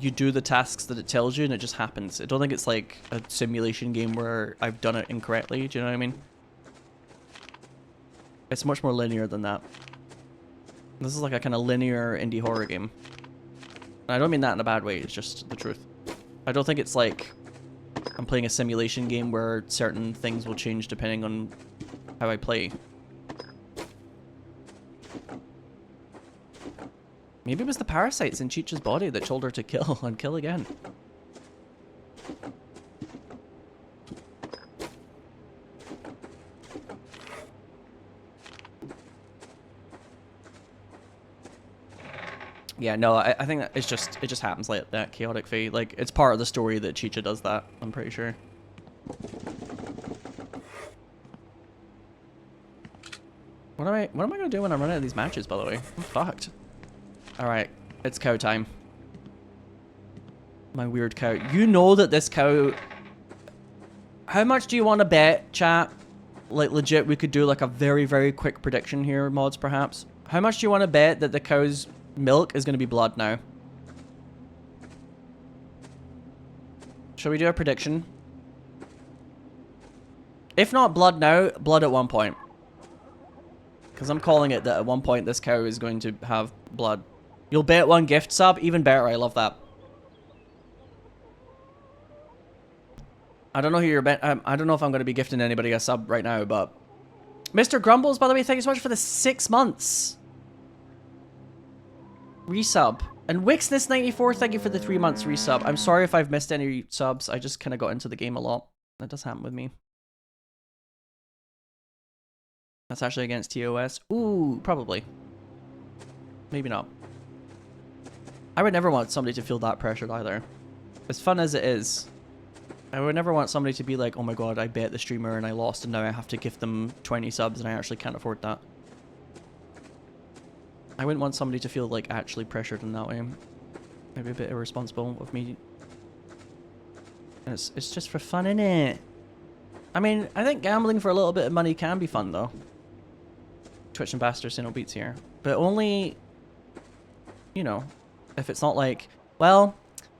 you do the tasks that it tells you and it just happens. I don't think it's like a simulation game where I've done it incorrectly, do you know what I mean? It's much more linear than that. This is like a kind of linear indie horror game. And I don't mean that in a bad way, it's just the truth. I don't think it's like, I'm playing a simulation game where certain things will change depending on how I play. Maybe it was the parasites in Chicha's body that told her to kill and kill again. Yeah, no, I think that it just happens like that, chaotic fate. Like, it's part of the story that Chicha does that, I'm pretty sure. What am I gonna do when I'm running out of these matches, by the way? I'm fucked. Alright, it's cow time. My weird cow. You know that this cow... How much do you want to bet, chat? Like, legit, we could do like a very, very quick prediction here, mods, perhaps. How much do you want to bet that the cow's milk is going to be blood now? Shall we do a prediction? If not blood now, blood at one point. Because I'm calling it that at one point this cow is going to have blood. You'll bet one gift sub? Even better, I love that. I don't know who you're bet. I don't know if I'm going to be gifting anybody a sub right now, but... Mr. Grumbles, by the way, thank you so much for the 6 months. Resub. And Wixness94, thank you for the 3 months resub. I'm sorry if I've missed any subs. I just kind of got into the game a lot. That does happen with me. That's actually against TOS. Ooh, probably. Maybe not. I would never want somebody to feel that pressured either. As fun as it is, I would never want somebody to be like, oh my god, I bet the streamer and I lost and now I have to give them 20 subs and I actually can't afford that. I wouldn't want somebody to feel like actually pressured in that way. Maybe a bit irresponsible of me. And it's just for fun, innit? I mean, I think gambling for a little bit of money can be fun though. Twitch Ambassador Sinow Beats here. But only, you know, if it's not like, well,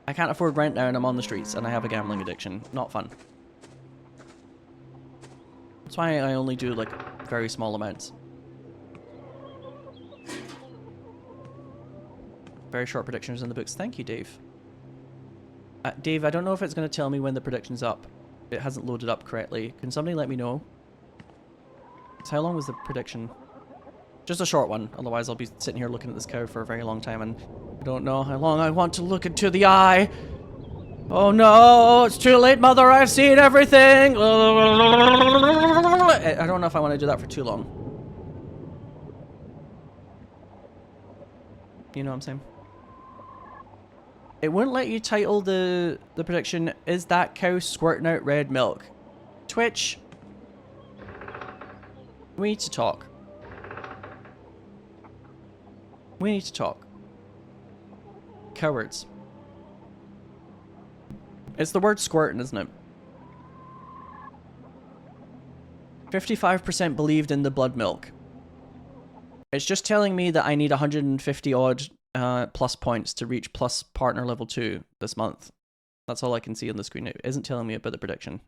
I can't afford rent now and I'm on the streets and I have a gambling addiction. Not fun. That's why I only do like very small amounts. Very short predictions in the books. Thank you, Dave. Dave, I don't know if it's going to tell me when the prediction's up. It hasn't loaded up correctly. Can somebody let me know? So how long was the prediction? Just a short one. Otherwise, I'll be sitting here looking at this cow for a very long time and I don't know how long I want to look into the eye. Oh no, it's too late, mother. I've seen everything. I don't know if I want to do that for too long. You know what I'm saying? It wouldn't let you title the prediction, is that cow squirting out red milk? Twitch, we need to talk. We need to talk. Cowards. It's the word squirting, isn't it? 55% believed in the blood milk. It's just telling me that I need 150 odd plus points to reach plus partner level 2 this month. That's all I can see on the screen. It isn't telling me about the prediction.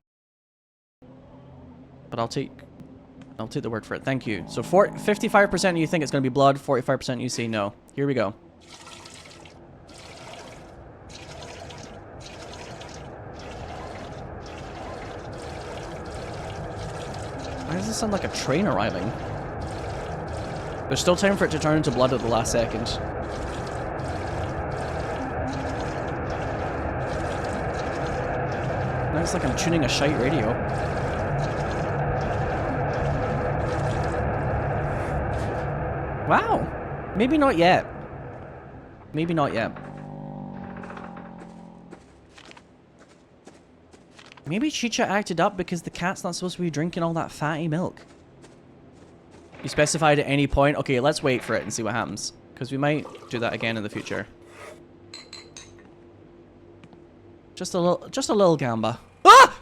But I'll take the word for it. Thank you. So 55% you think it's going to be blood, 45% you say no. Here we go. Why does this sound like a train arriving? There's still time for it to turn into blood at the last second. Now it's like I'm tuning a shite radio. Wow. Maybe not yet. Maybe not yet. Maybe Chicha acted up because the cat's not supposed to be drinking all that fatty milk. You specified at any point? Okay, let's wait for it and see what happens. Because we might do that again in the future. Just a little gamba. Ah!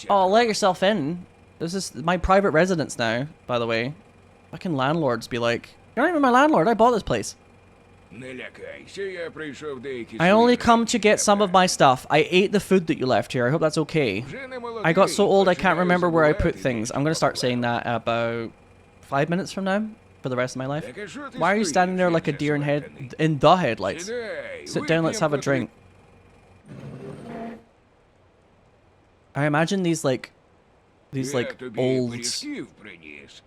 Oh, let yourself in. This is my private residence now, by the way. Fucking landlords be like, you're not even my landlord, I bought this place. I only come to get some of my stuff. I ate the food that you left here. I hope that's okay. I got so old I can't remember where I put things. I'm going to start saying that about 5 minutes from now for the rest of my life. Why are you standing there like a deer in the headlights? Sit down, let's have a drink. I imagine these like old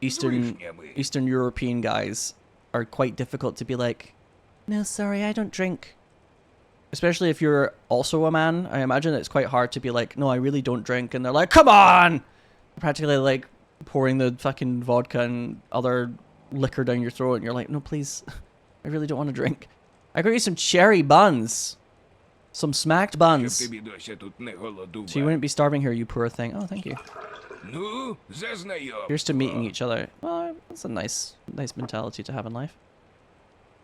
Eastern European guys are quite difficult to be like, no, sorry, I don't drink. Especially if you're also a man. I imagine it's quite hard to be like, no, I really don't drink. And they're like, come on! Practically like pouring the fucking vodka and other liquor down your throat. And you're like, no, please, I really don't want to drink. I got you some cherry buns. Some smacked buns. So you wouldn't be starving here, you poor thing. Oh, thank you. Here's to meeting each other. Well, that's a nice mentality to have in life.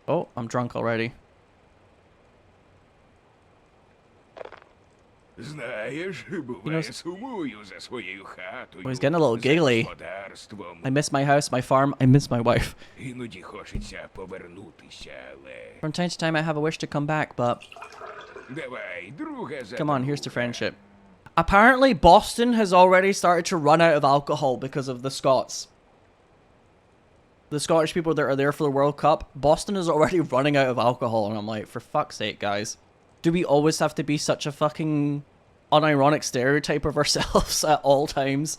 Oh, I'm drunk already. You know, he's getting a little giggly. I miss my house, my farm, I miss my wife. From time to time I have a wish to come back, but... Come on, here's to friendship. Apparently Boston has already started to run out of alcohol because of the Scots. The Scottish people that are there for the World Cup, Boston is already running out of alcohol, and I'm like, for fuck's sake, guys. Do we always have to be such a fucking unironic stereotype of ourselves at all times?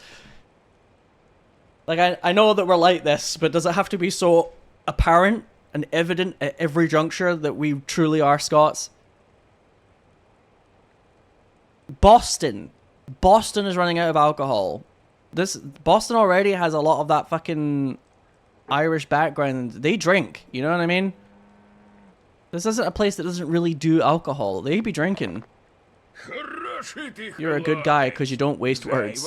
Like, I know that we're like this, but does it have to be so apparent and evident at every juncture that we truly are Scots? Boston is running out of alcohol. Boston already has a lot of that fucking Irish background. They drink, you know what I mean? This isn't a place that doesn't really do alcohol. They be drinking. You're a good guy because you don't waste words.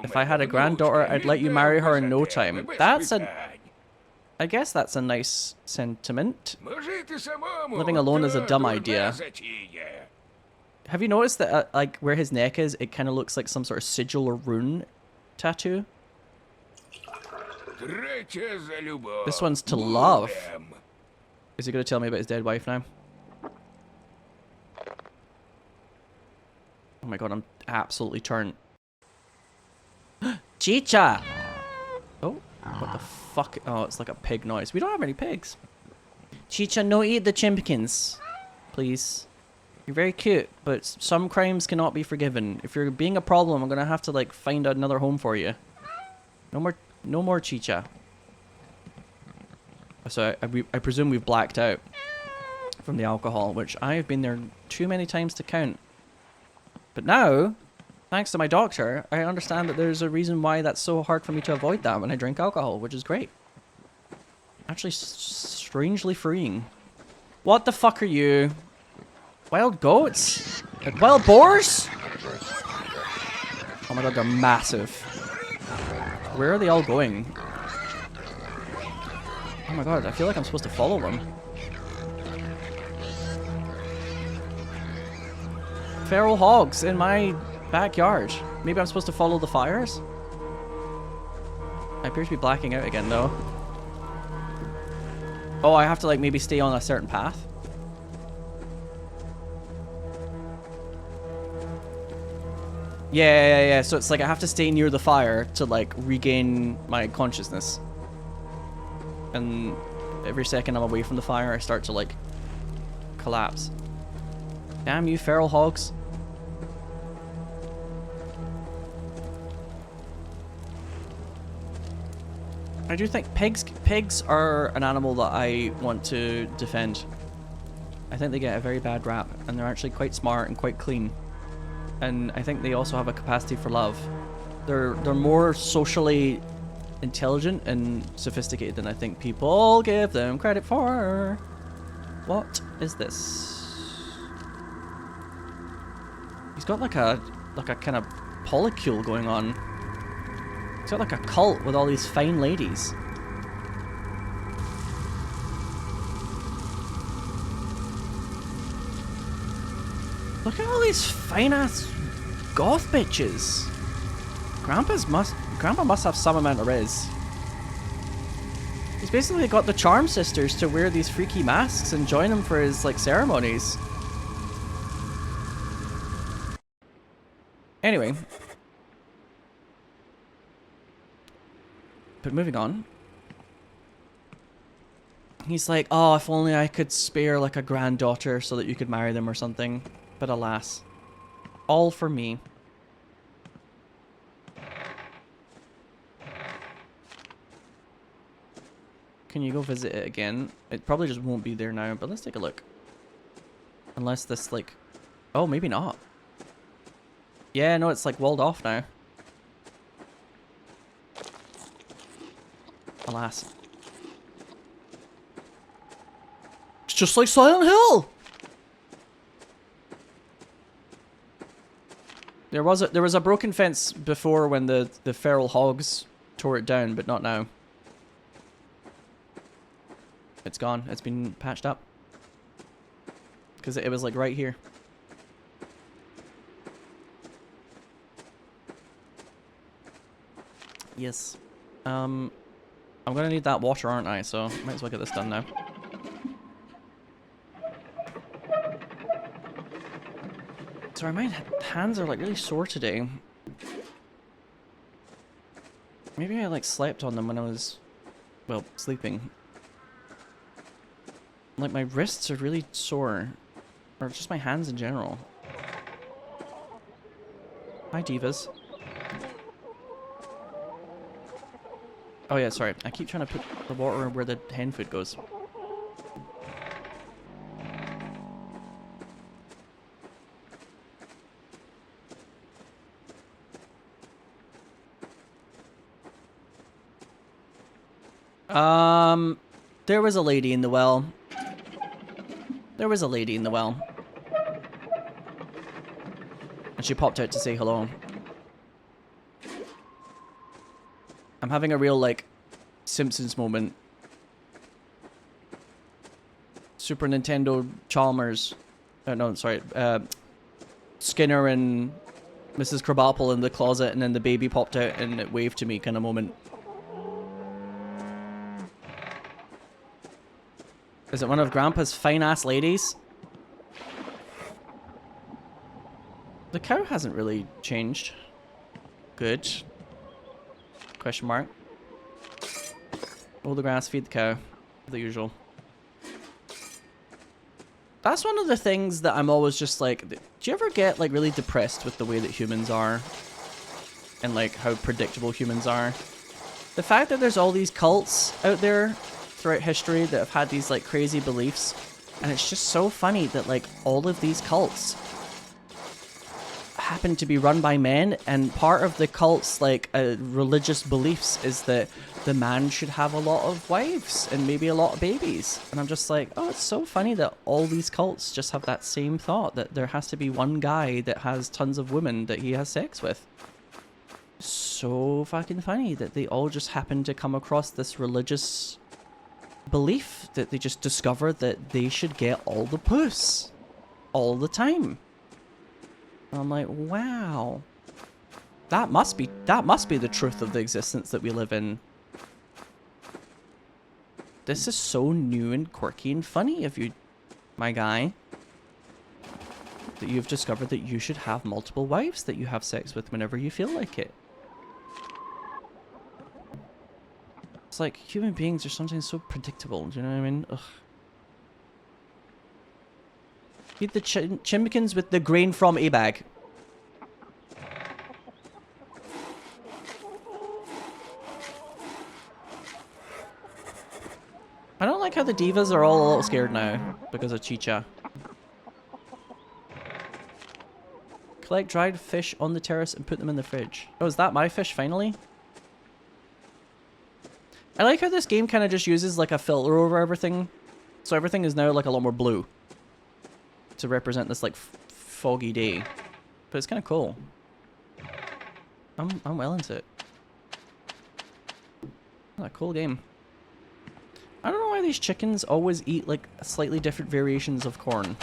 If I had a granddaughter, I'd let you marry her in no time. I guess that's a nice sentiment. Living alone is a dumb idea. Have you noticed that, like, where his neck is, it kind of looks like some sort of sigil or rune tattoo? This one's to love. Is he going to tell me about his dead wife now? Oh my god, I'm absolutely turned. Chicha! Oh, what the fuck? Oh, it's like a pig noise. We don't have any pigs. Chicha, no eat the chimpkins. Please. You're very cute, but some crimes cannot be forgiven. If you're being a problem, I'm gonna have to, like, find another home for you. No more Chicha. So I presume we've blacked out from the alcohol, which I've been there too many times to count. But now, thanks to my doctor, I understand that there's a reason why that's so hard for me to avoid that when I drink alcohol, which is great. Actually, strangely freeing. What the fuck are you? Wild goats? Like wild boars? Oh my god, they're massive. Where are they all going? Oh my god, I feel like I'm supposed to follow them. Feral hogs in my backyard. Maybe I'm supposed to follow the fires? I appear to be blacking out again though. Oh, I have to like maybe stay on a certain path? Yeah. So it's like I have to stay near the fire to like regain my consciousness. And every second I'm away from the fire, I start to like collapse. Damn you feral hogs. I do think pigs are an animal that I want to defend. I think they get a very bad rap, and they're actually quite smart and quite clean. And I think they also have a capacity for love. They're more socially intelligent and sophisticated than I think people give them credit for. What is this? He's got like a kind of polycule going on. He's got like a cult with all these fine ladies. Look at all these fine ass goth bitches. Grandpa must have some amount of riz. He's basically got the Charm Sisters to wear these freaky masks and join him for his like ceremonies. Anyway. But moving on. He's like, oh, if only I could spare like a granddaughter so that you could marry them or something. But alas. All for me. Can you go visit it again? It probably just won't be there now, but let's take a look. Unless this like... Oh, maybe not. Yeah, no, it's like walled off now. Alas. It's just like Silent Hill! There was a broken fence before when the feral hogs tore it down, but not now. It's gone. It's been patched up. Because it was like right here. Yes. I'm gonna need that water, aren't I? So might as well get this done now. Sorry, my hands are like really sore today. Maybe I like slept on them when I was, well, sleeping. Like my wrists are really sore. Or just my hands in general. Hi, Divas. Oh yeah, sorry. I keep trying to put the water where the hen food goes. There was a lady in the well. There was a lady in the well. And she popped out to say hello. I'm having a real, like, Simpsons moment. Super Nintendo Chalmers. No, sorry. Skinner and Mrs. Krabappel in the closet and then the baby popped out and it waved to me kind of moment. Is it one of Grandpa's fine-ass ladies? The cow hasn't really changed. Good. Question mark. Mow the grass, feed the cow. The usual. That's one of the things that I'm always just like, do you ever get like really depressed with the way that humans are? And like how predictable humans are? The fact that there's all these cults out there throughout history that have had these like crazy beliefs, and it's just so funny that like all of these cults happen to be run by men, and part of the cult's like religious beliefs is that the man should have a lot of wives and maybe a lot of babies. And I'm just like, oh, it's so funny that all these cults just have that same thought, that there has to be one guy that has tons of women that he has sex with. So fucking funny that they all just happen to come across this religious belief that they just discover that they should get all the puss all the time. And I'm like, wow, that must be the truth of the existence that we live in. This is so new and quirky and funny of you, my guy, that you've discovered that you should have multiple wives that you have sex with whenever you feel like it. It's like human beings are sometimes so predictable, do you know what I mean? Ugh. Feed the chimbikins with the grain from a bag. I don't like how the divas are all a little scared now because of Chicha. Collect dried fish on the terrace and put them in the fridge. Oh, is that my fish finally? I like how this game kind of just uses like a filter over everything. So everything is now like a lot more blue to represent this like foggy day. But it's kind of cool. I'm well into it. Oh, a cool game. I don't know why these chickens always eat like slightly different variations of corn.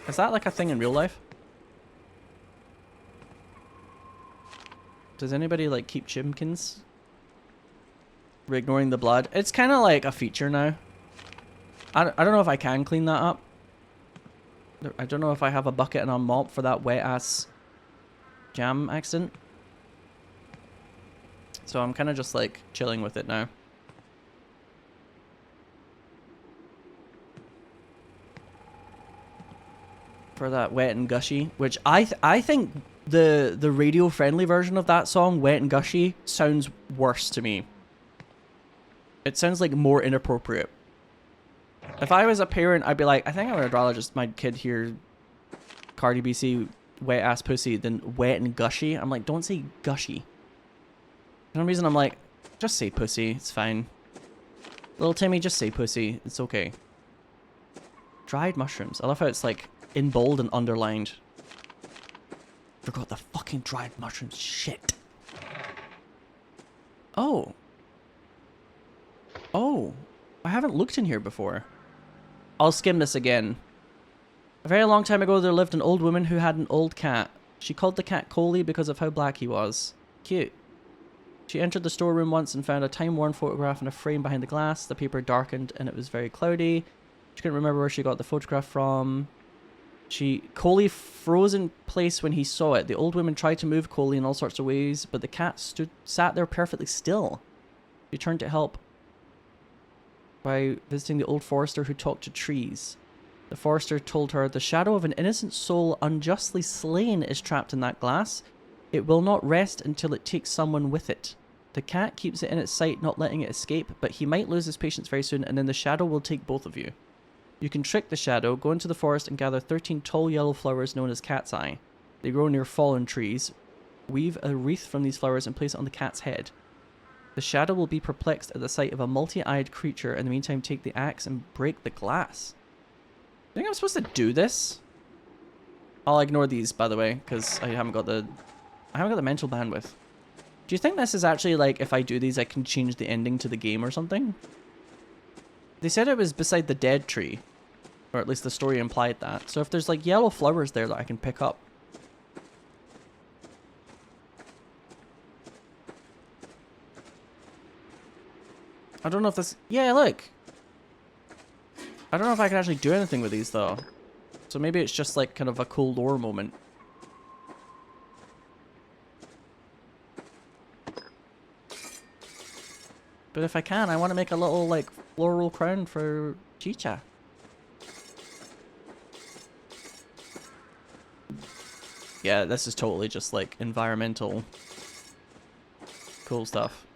Is that like a thing in real life? Does anybody like keep chickens? We're ignoring the blood. It's kind of like a feature now. I don't know if I can clean that up. I don't know if I have a bucket and a mop for that wet ass jam accident. So I'm kind of just like chilling with it now. For that Wet and Gushy, which I think the radio friendly version of that song, Wet and Gushy, sounds worse to me. It sounds like more inappropriate. If I was a parent, I'd be like, I think I would rather just my kid hear Cardi B say wet ass pussy than wet and gushy. I'm like, don't say gushy. For some reason I'm like, just say pussy, it's fine. Little Timmy, just say pussy, it's okay. Dried mushrooms. I love how it's like in bold and underlined. Forgot the fucking dried mushrooms. Shit. Oh. Oh. I haven't looked in here before. I'll skim this again. A very long time ago there lived an old woman who had an old cat. She called the cat Coley because of how black he was. Cute. She entered the storeroom once and found a time-worn photograph in a frame behind the glass. The paper darkened and it was very cloudy. She couldn't remember where she got the photograph from. Coley froze in place when he saw it. The old woman tried to move Coley in all sorts of ways, but the cat sat there perfectly still. She turned to help by visiting the old forester who talked to trees. The forester told her, the shadow of an innocent soul unjustly slain is trapped in that glass. It will not rest until it takes someone with it. The cat keeps it in its sight, not letting it escape, but he might lose his patience very soon, and then the shadow will take both of you. You can trick the shadow, go into the forest and gather 13 tall yellow flowers known as cat's eye. They grow near fallen trees. Weave a wreath from these flowers and place it on the cat's head. The shadow will be perplexed at the sight of a multi-eyed creature. In the meantime, take the axe and break the glass. I think I'm supposed to do this. I'll ignore these, by the way, because I haven't got the mental bandwidth. Do you think this is actually like, if I do these, I can change the ending to the game or something? They said it was beside the dead tree. Or at least the story implied that. So if there's like yellow flowers there that I can pick up, I don't know if this... Yeah, look. I don't know if I can actually do anything with these, though. So maybe it's just, like, kind of a cool lore moment. But if I can, I want to make a little, like, floral crown for Chicha. Yeah, this is totally just, like, environmental cool stuff.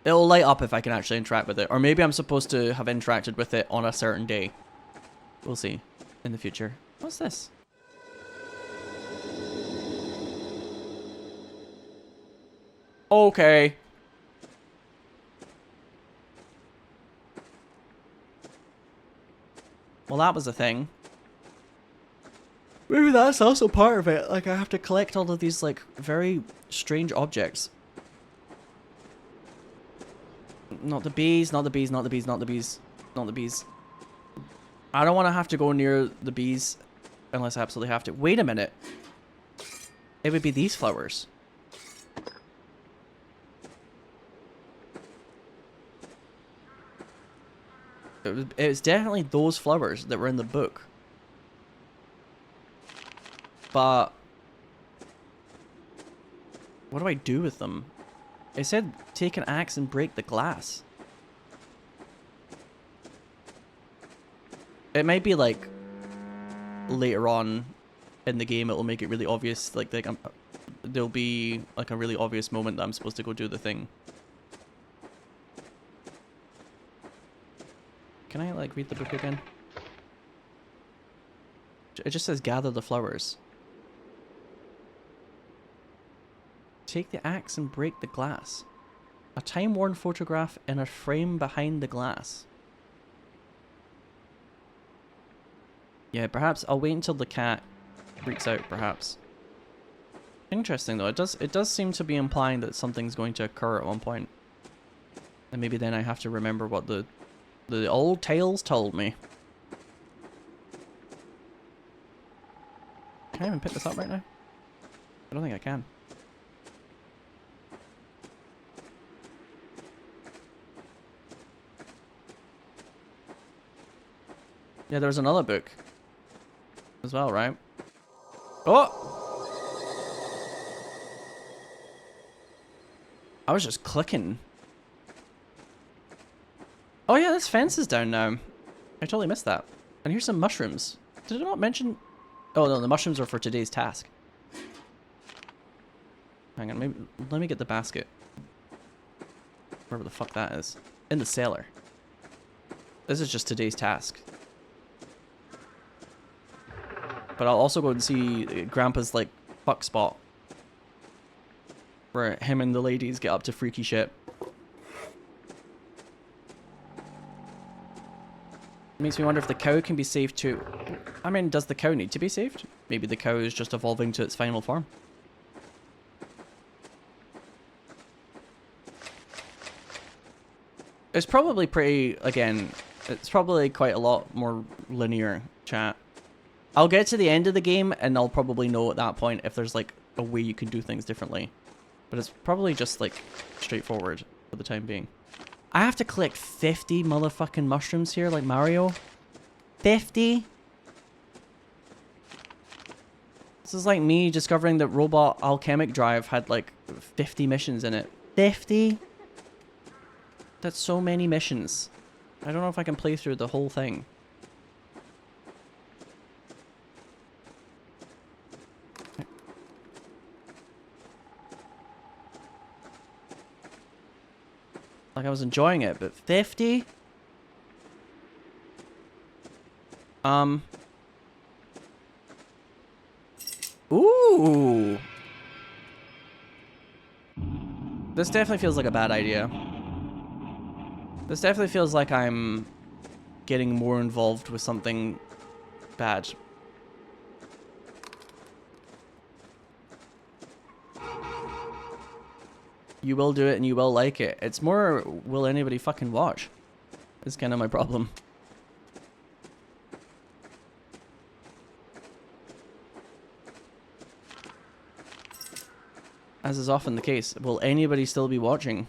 It'll light up if I can actually interact with it. Or maybe I'm supposed to have interacted with it on a certain day. We'll see in the future. What's this? Okay. Well, that was a thing. Maybe that's also part of it. Like, I have to collect all of these, like, very strange objects. Not the bees, not the bees, not the bees, not the bees, not the bees. I don't want to have to go near the bees unless I absolutely have to. Wait a minute. It would be these flowers. It was definitely those flowers that were in the book. But what do I do with them? It said take an axe and break the glass. It might be like later on in the game it will make it really obvious, like there'll be like a really obvious moment that I'm supposed to go do the thing. Can I like read the book again? It just says gather the flowers. Take the axe and break the glass. A time-worn photograph in a frame behind the glass. Yeah, perhaps I'll wait until the cat freaks out, perhaps. Interesting though, it does seem to be implying that something's going to occur at one point. And maybe then I have to remember what the old tales told me. Can I even pick this up right now? I don't think I can. Yeah, there was another book as well, right? Oh! I was just clicking. Oh yeah, this fence is down now. I totally missed that. And here's some mushrooms. Did I not mention... Oh no, the mushrooms are for today's task. Hang on, maybe... Let me get the basket. Wherever the fuck that is. In the cellar. This is just today's task. But I'll also go and see Grandpa's, like, fuck spot. Where him and the ladies get up to freaky shit. Makes me wonder if the cow can be saved too. I mean, does the cow need to be saved? Maybe the cow is just evolving to its final form. It's probably pretty, again, it's probably quite a lot more linear, chat. I'll get to the end of the game and I'll probably know at that point if there's like a way you can do things differently. But it's probably just like straightforward for the time being. I have to collect 50 motherfucking mushrooms here like Mario. 50? This is like me discovering that Robot Alchemic Drive had like 50 missions in it. 50? That's so many missions. I don't know if I can play through the whole thing. Like I was enjoying it, but 50? Ooh. This definitely feels like a bad idea. This definitely feels like I'm getting more involved with something bad. You will do it and you will like it. It's more, will anybody fucking watch? Is kind of my problem. As is often the case, will anybody still be watching?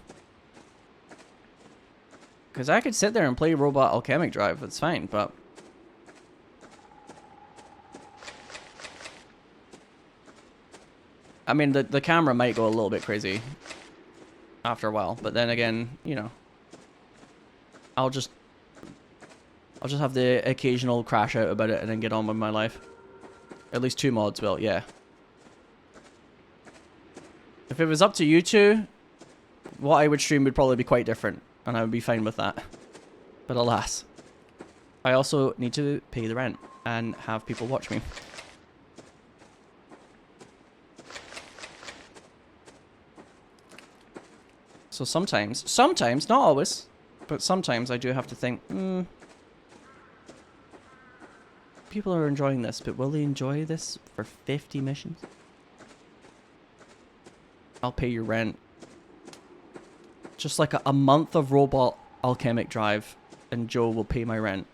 Because I could sit there and play Robot Alchemic Drive. It's fine, but... I mean, the camera might go a little bit crazy after a while. But then again, you know... I'll just have the occasional crash out about it and then get on with my life. At least 2 mods will, yeah. If it was up to you two, what I would stream would probably be quite different. And I would be fine with that. But alas. I also need to pay the rent and have people watch me. So sometimes, not always, but sometimes I do have to think, people are enjoying this, but will they enjoy this for 50 missions? I'll pay your rent. Just like a month of Robot Alchemic Drive, and Joe will pay my rent.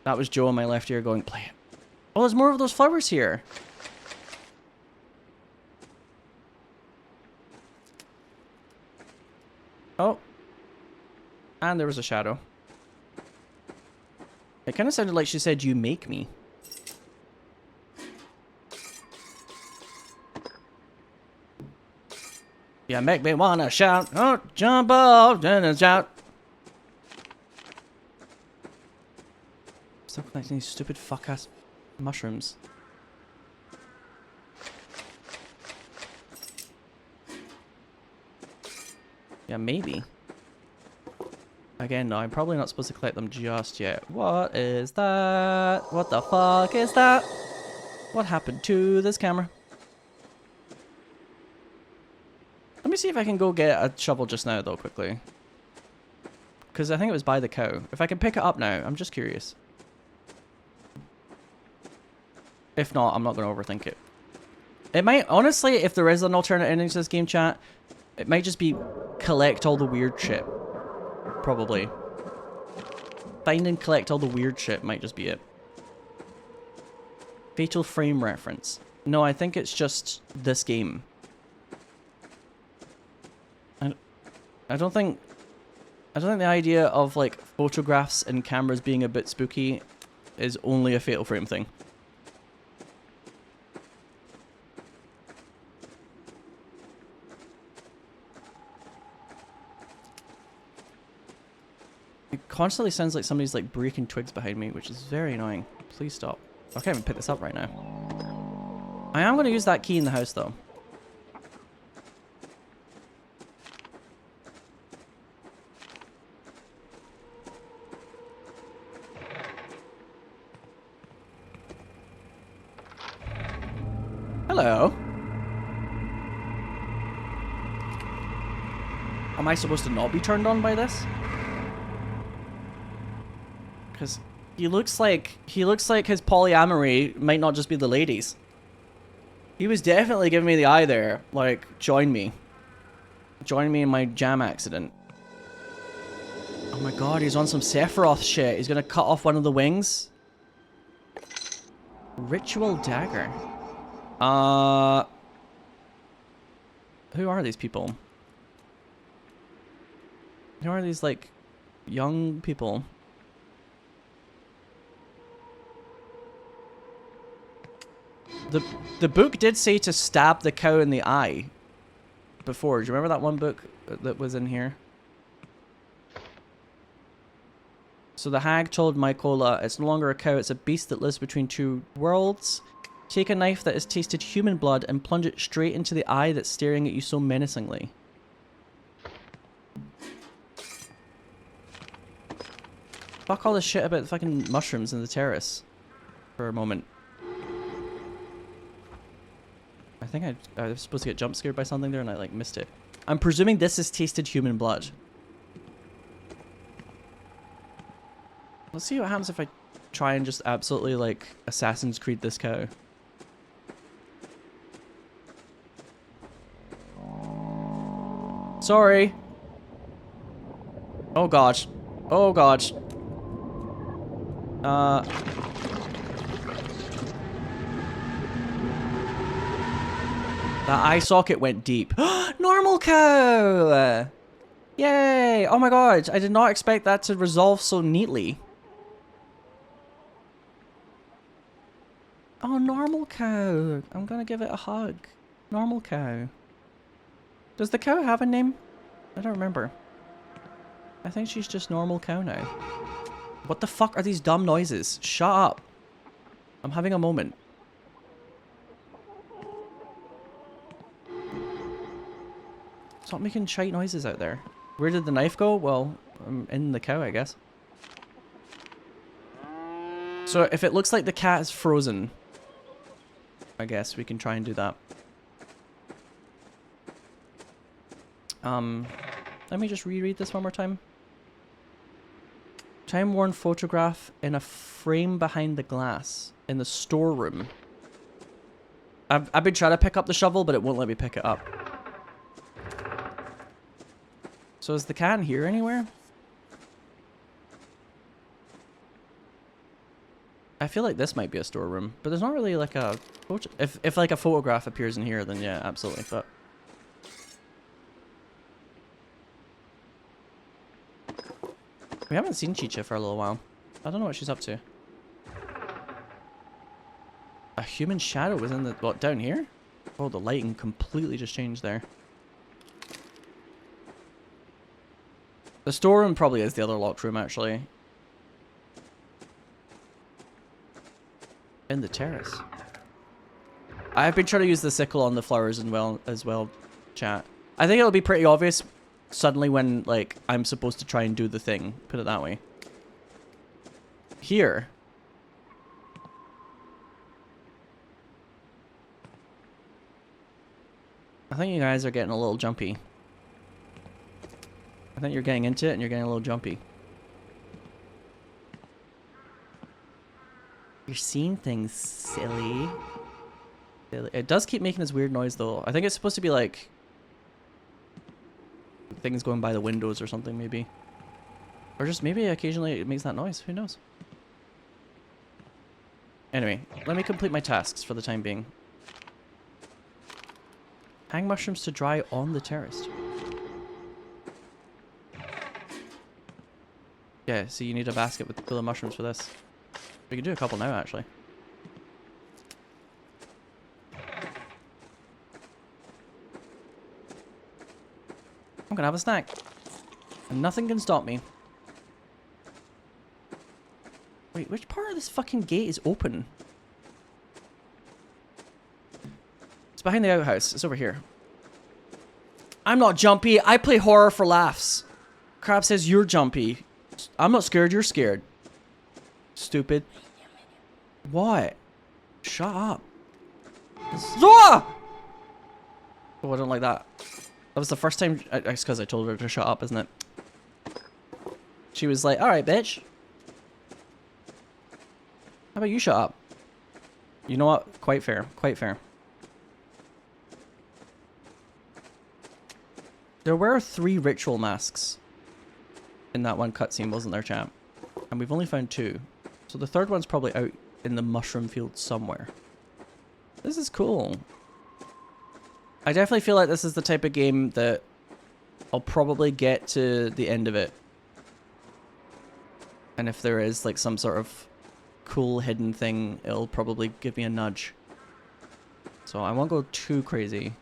That was Joe in my left ear going, play it. Oh, there's more of those flowers here. Oh. And there was a shadow. It kind of sounded like she said, you make me. You make me wanna shout. Oh, jump off and shout. Stop collecting these stupid fuck-ass mushrooms. Yeah, maybe. Again, no, I'm probably not supposed to collect them just yet. What is that? What the fuck is that? What happened to this camera? Let me see if I can go get a shovel just now, though, quickly. Because I think it was by the cow. If I can pick it up now, I'm just curious. If not, I'm not going to overthink it. It might, honestly, if there is an alternate ending to this game, chat, it might just be collect all the weird shit. Probably. Find and collect all the weird shit might just be it. Fatal Frame reference. No, I think it's just this game. I don't think the idea of like photographs and cameras being a bit spooky is only a Fatal Frame thing. It constantly sounds like somebody's like breaking twigs behind me, which is very annoying. Please stop. I can't even pick this up right now. I am going to use that key in the house though. Hello. Am I supposed to not be turned on by this? Because he looks like his polyamory might not just be the ladies. He was definitely giving me the eye there. Like, join me. Join me in my jam accident. Oh my god, he's on some Sephiroth shit. He's gonna cut off one of the wings. Ritual dagger. Who are these people? Who are these, like, young people? The book did say to stab the cow in the eye before. Do you remember that one book that was in here? So the hag told Mykola, it's no longer a cow, it's a beast that lives between two worlds. Take a knife that has tasted human blood and plunge it straight into the eye that's staring at you so menacingly. Fuck all this shit about the fucking mushrooms in the terrace for a moment. I think I was supposed to get jump scared by something there and I like missed it. I'm presuming this is tasted human blood. Let's see what happens if I try and just absolutely like Assassin's Creed this cow. Sorry. Oh gosh. Oh gosh. That eye socket went deep. Normal cow! Yay! Oh my god, I did not expect that to resolve so neatly. Oh, normal cow. I'm gonna give it a hug. Normal cow. Does the cow have a name? I don't remember. I think she's just normal cow now. What the fuck are these dumb noises? Shut up. I'm having a moment. Stop making shite noises out there. Where did the knife go? Well, I'm in the cow, I guess. So if it looks like the cat is frozen, I guess we can try and do that. Let me just reread this one more time. Time-worn photograph in a frame behind the glass in the storeroom. I've been trying to pick up the shovel, but it won't let me pick it up. So is the cat in here anywhere? I feel like this might be a storeroom, but there's not really like a photo. If like a photograph appears in here, then yeah, absolutely. But we haven't seen Chicha for a little while. I don't know what she's up to. A human shadow was in the what down here? Oh, the lighting completely just changed there. The storeroom probably is the other locked room, actually. In the terrace. I've been trying to use the sickle on the flowers as well, chat. I think it'll be pretty obvious suddenly when, like, I'm supposed to try and do the thing. Put it that way. Here. I think you guys are getting a little jumpy. I think you're getting into it and you're getting a little jumpy. You're seeing things, silly. It does keep making this weird noise though. I think it's supposed to be like things going by the windows or something maybe. Or just maybe occasionally it makes that noise. Who knows? Anyway, let me complete my tasks for the time being. Hang mushrooms to dry on the terrace. Yeah, so you need a basket with full of mushrooms for this. We can do a couple now, actually. I'm gonna have a snack. And nothing can stop me. Wait, which part of this fucking gate is open? It's behind the outhouse. It's over here. I'm not jumpy. I play horror for laughs. Crab says you're jumpy. I'm not scared, you're scared. Stupid. What? Shut up. Ah! Oh, I don't like that. That was the first time. It's because I told her to shut up, isn't it? She was like, alright, bitch. How about you shut up? You know what? Quite fair. Quite fair. There were 3 ritual masks in that one cutscene, wasn't there, champ? And we've only found 2. So the third one's probably out in the mushroom field somewhere. This is cool. I definitely feel like this is the type of game that I'll probably get to the end of it. And if there is like some sort of cool hidden thing, it'll probably give me a nudge. So I won't go too crazy.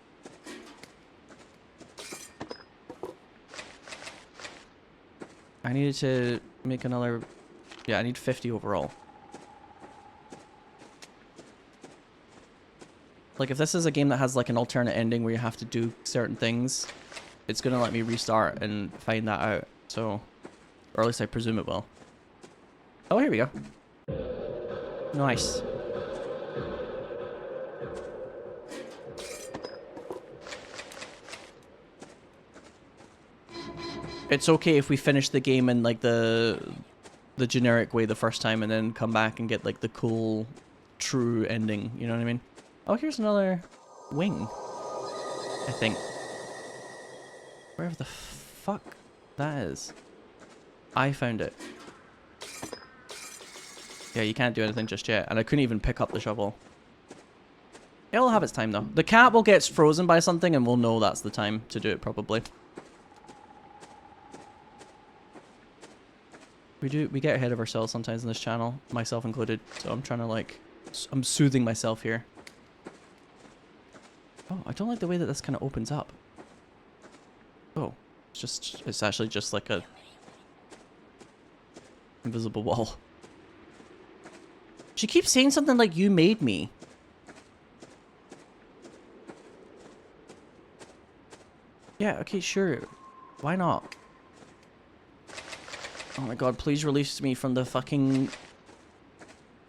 I needed to make another... Yeah, I need 50 overall. Like, if this is a game that has, like, an alternate ending where you have to do certain things, it's gonna let me restart and find that out. So... Or at least I presume it will. Oh, here we go. Nice. It's okay if we finish the game in like the generic way the first time and then come back and get like the cool true ending, you know what I mean? Oh, here's another wing, I think. Wherever the fuck that is. I found it. Yeah, you can't do anything just yet, and I couldn't even pick up the shovel. It'll have its time though. The cat will get frozen by something and we'll know that's the time to do it probably. We get ahead of ourselves sometimes in this channel, myself included. So I'm trying to like, I'm soothing myself here. Oh, I don't like the way that this kind of opens up. Oh, it's actually just like a invisible wall. She keeps saying something like, "You made me." Yeah, okay, sure. Why not? Oh my god, please release me from the fucking...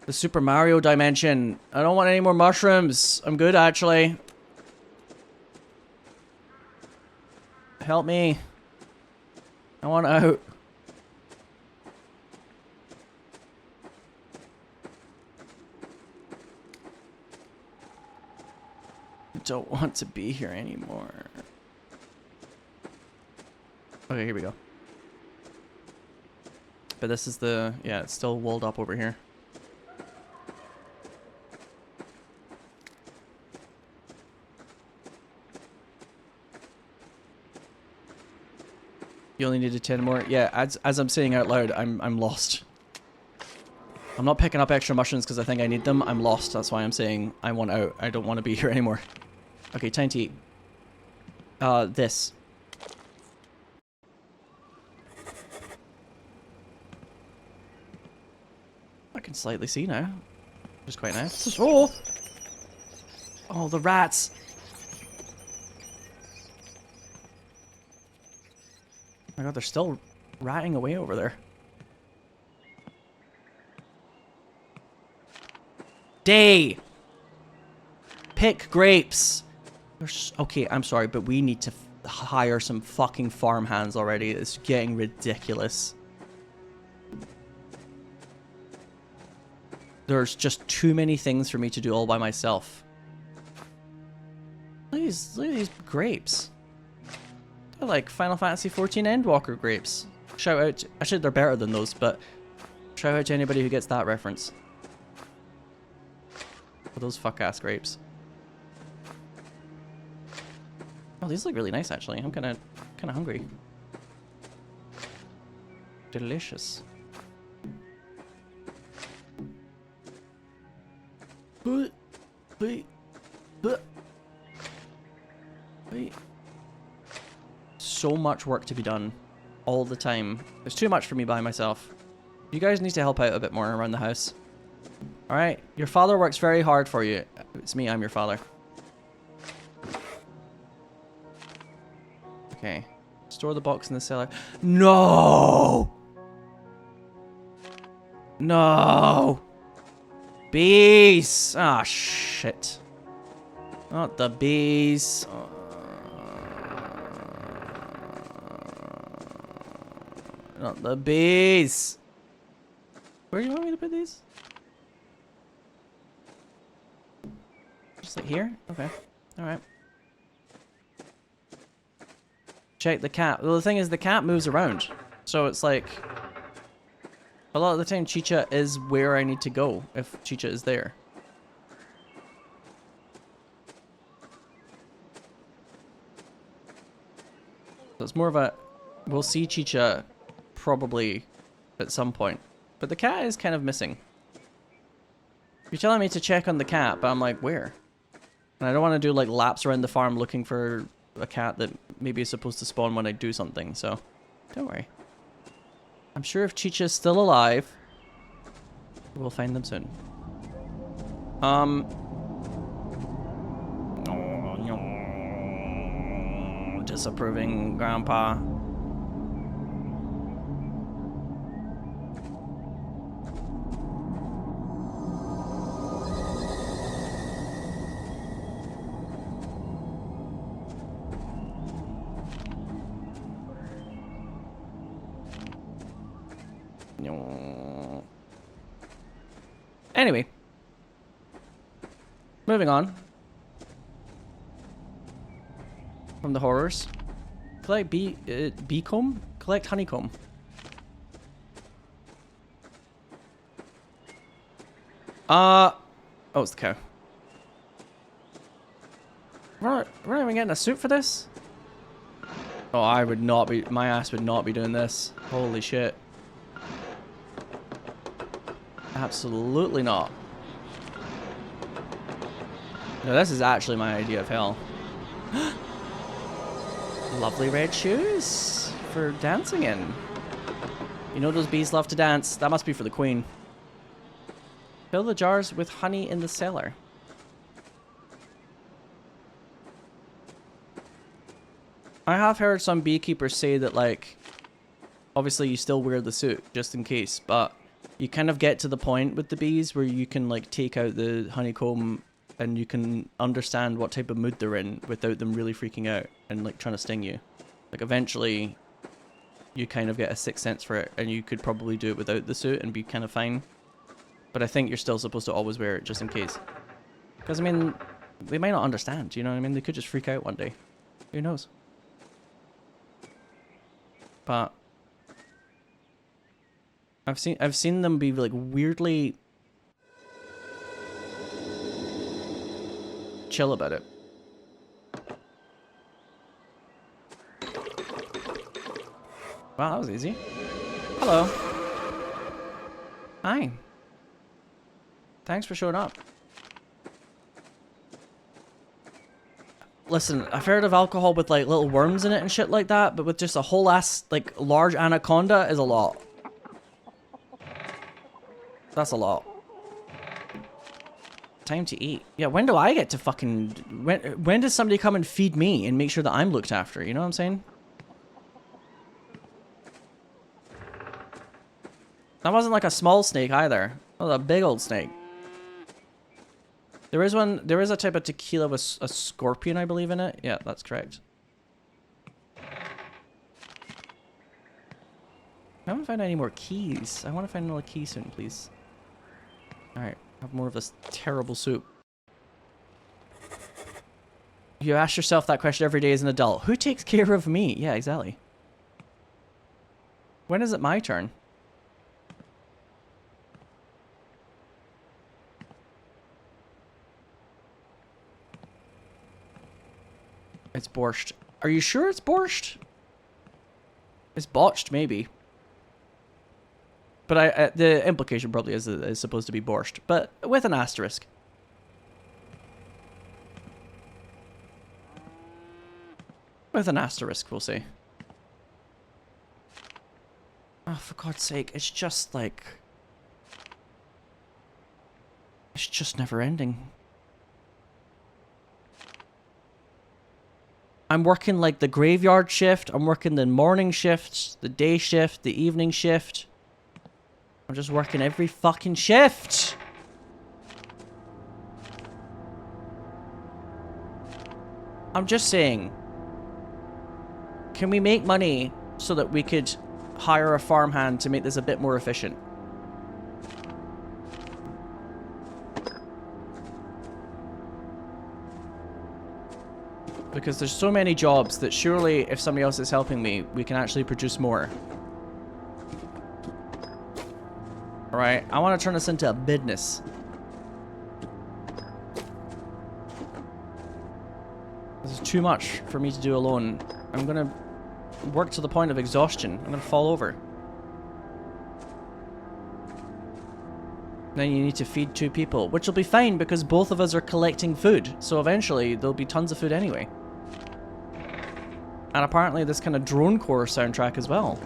the Super Mario dimension. I don't want any more mushrooms. I'm good, actually. Help me. I want out. I don't want to be here anymore. Okay, here we go. But this is the... yeah, it's still walled up over here. You only needed 10 more? Yeah, as I'm saying out loud, I'm lost. I'm not picking up extra mushrooms because I think I need them. I'm lost. That's why I'm saying I want out. I don't want to be here anymore. Okay, time to eat. This. I can slightly see now. Which is quite nice. Oh! Oh, the rats! Oh my god, they're still ratting away over there. Day! Pick grapes! Okay, I'm sorry, but we need to hire some fucking farm hands already. It's getting ridiculous. There's just too many things for me to do all by myself. Look at these grapes. They're like Final Fantasy XIV Endwalker grapes. Shout out to, actually they're better than those, but shout out to anybody who gets that reference. Oh, those fuck-ass grapes. Oh, these look really nice actually. I'm kinda hungry. Delicious. Wait. So much work to be done all the time. There's too much for me by myself. You guys need to help out a bit more around the house. Alright, your father works very hard for you. It's me, I'm your father. Okay. Store the box in the cellar. No! No! Bees! Ah, shit. Not the bees. Not the bees. Where do you want me to put these? Just like here? Okay. Alright. Check the cat. Well, the thing is, the cat moves around. So it's like... a lot of the time, Chicha is where I need to go, if Chicha is there. So it's more of a... we'll see Chicha probably at some point. But the cat is kind of missing. You're telling me to check on the cat, but I'm like, where? And I don't want to do like laps around the farm looking for a cat that maybe is supposed to spawn when I do something, so don't worry. I'm sure if Chicha's still alive, we'll find them soon. Disapproving grandpa. Anyway, moving on from the horrors. Collect beecomb? Collect honeycomb. Oh, it's the cow. even getting a suit for this? Oh, I would not be, my ass would not be doing this. Holy shit. Absolutely not. No, this is actually my idea of hell. Lovely red shoes for dancing in. You know those bees love to dance. That must be for the queen. Fill the jars with honey in the cellar. I have heard some beekeepers say that, like, obviously you still wear the suit just in case, but you kind of get to the point with the bees where you can, like, take out the honeycomb and you can understand what type of mood they're in without them really freaking out and, like, trying to sting you. Like, eventually you kind of get a sixth sense for it, and you could probably do it without the suit and be kind of fine. But I think you're still supposed to always wear it just in case. Because, I mean, they might not understand, you know what I mean? They could just freak out one day. Who knows? But I've seen them be, like, weirdly chill about it. Wow, that was easy. Hello. Hi. Thanks for showing up. Listen, I've heard of alcohol with, like, little worms in it and shit like that, but with just a whole ass, like, large anaconda is a lot. That's a lot. Time to eat. Yeah, when do I get to fucking... When does somebody come and feed me and make sure that I'm looked after? You know what I'm saying? That wasn't like a small snake either. That was a big old snake. There is a type of tequila with a scorpion, I believe, in it. Yeah, that's correct. I haven't found any more keys. I want to find another key soon, please. Alright, have more of this terrible soup. You ask yourself that question every day as an adult. Who takes care of me? Yeah, exactly. When is it my turn? It's borscht. Are you sure it's borscht? It's botched, maybe. But the implication probably is that it's supposed to be borscht, but with an asterisk. With an asterisk, we'll say. Oh, for God's sake, it's just like... It's just never ending. I'm working like the graveyard shift, I'm working the morning shift, the day shift, the evening shift. I'm just working every fucking shift. I'm just saying, can we make money so that we could hire a farmhand to make this a bit more efficient? Because there's so many jobs that surely if somebody else is helping me, we can actually produce more. Alright, I want to turn this into a business. This is too much for me to do alone. I'm gonna work to the point of exhaustion. I'm gonna fall over. Then you need to feed 2 people, which will be fine because both of us are collecting food. So eventually there'll be tons of food anyway. And apparently this kind of drone core soundtrack as well.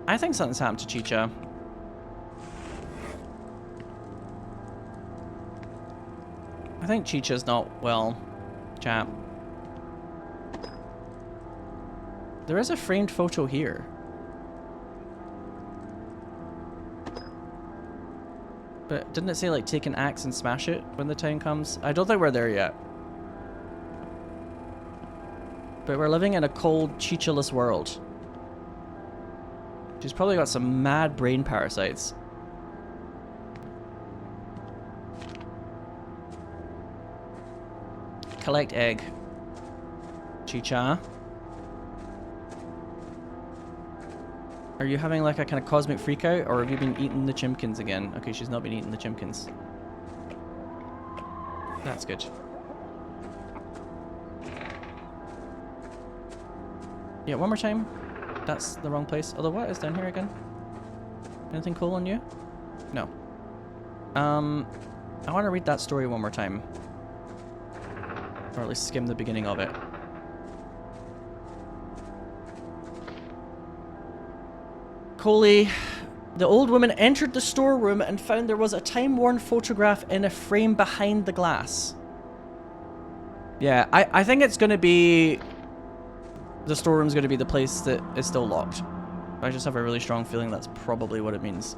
I think something's happened to Chicha. I think Chicha's not well, chap. There is a framed photo here. But didn't it say, like, take an axe and smash it when the time comes? I don't think we're there yet. But we're living in a cold, Chicha-less world. She's probably got some mad brain parasites. Collect egg. Chicha. Are you having like a kind of cosmic freak out, or have you been eating the chimkins again? Okay, she's not been eating the chimkins. That's good. Yeah, one more time. That's the wrong place. Although, what is down here again? Anything cool on you? No. I want to read that story one more time. Or at least skim the beginning of it. Coley, the old woman entered the storeroom and found there was a time-worn photograph in a frame behind the glass. Yeah, I think it's going to be... The storeroom's going to be the place that is still locked. I just have a really strong feeling that's probably what it means.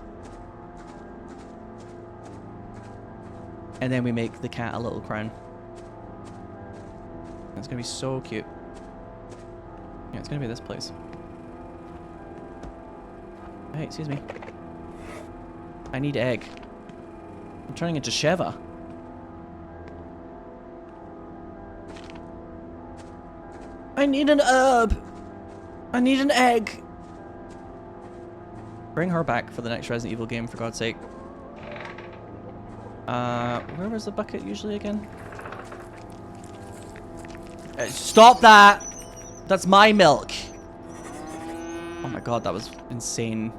And then we make the cat a little crown. It's going to be so cute. Yeah, it's going to be this place. Hey, excuse me. I need egg. I'm turning into Sheva. I need an herb. I need an egg. Bring her back for the next Resident Evil game, for God's sake. Where was the bucket usually again? Stop that! That's my milk. Oh my god, that was insane.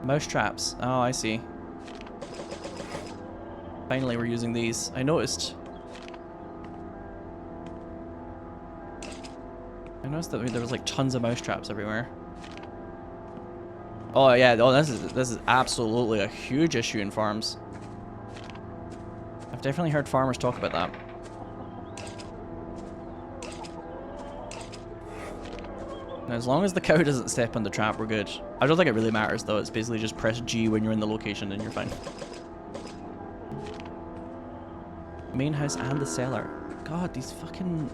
Mouse traps. Oh, I see. Finally, we're using these. I noticed. I noticed that there was like tons of mouse traps everywhere. Oh yeah, oh this is absolutely a huge issue in farms. I've definitely heard farmers talk about that. Now, as long as the cow doesn't step on the trap, we're good. I don't think it really matters though. It's basically just press G when you're in the location and you're fine. Main house and the cellar. God, these fucking...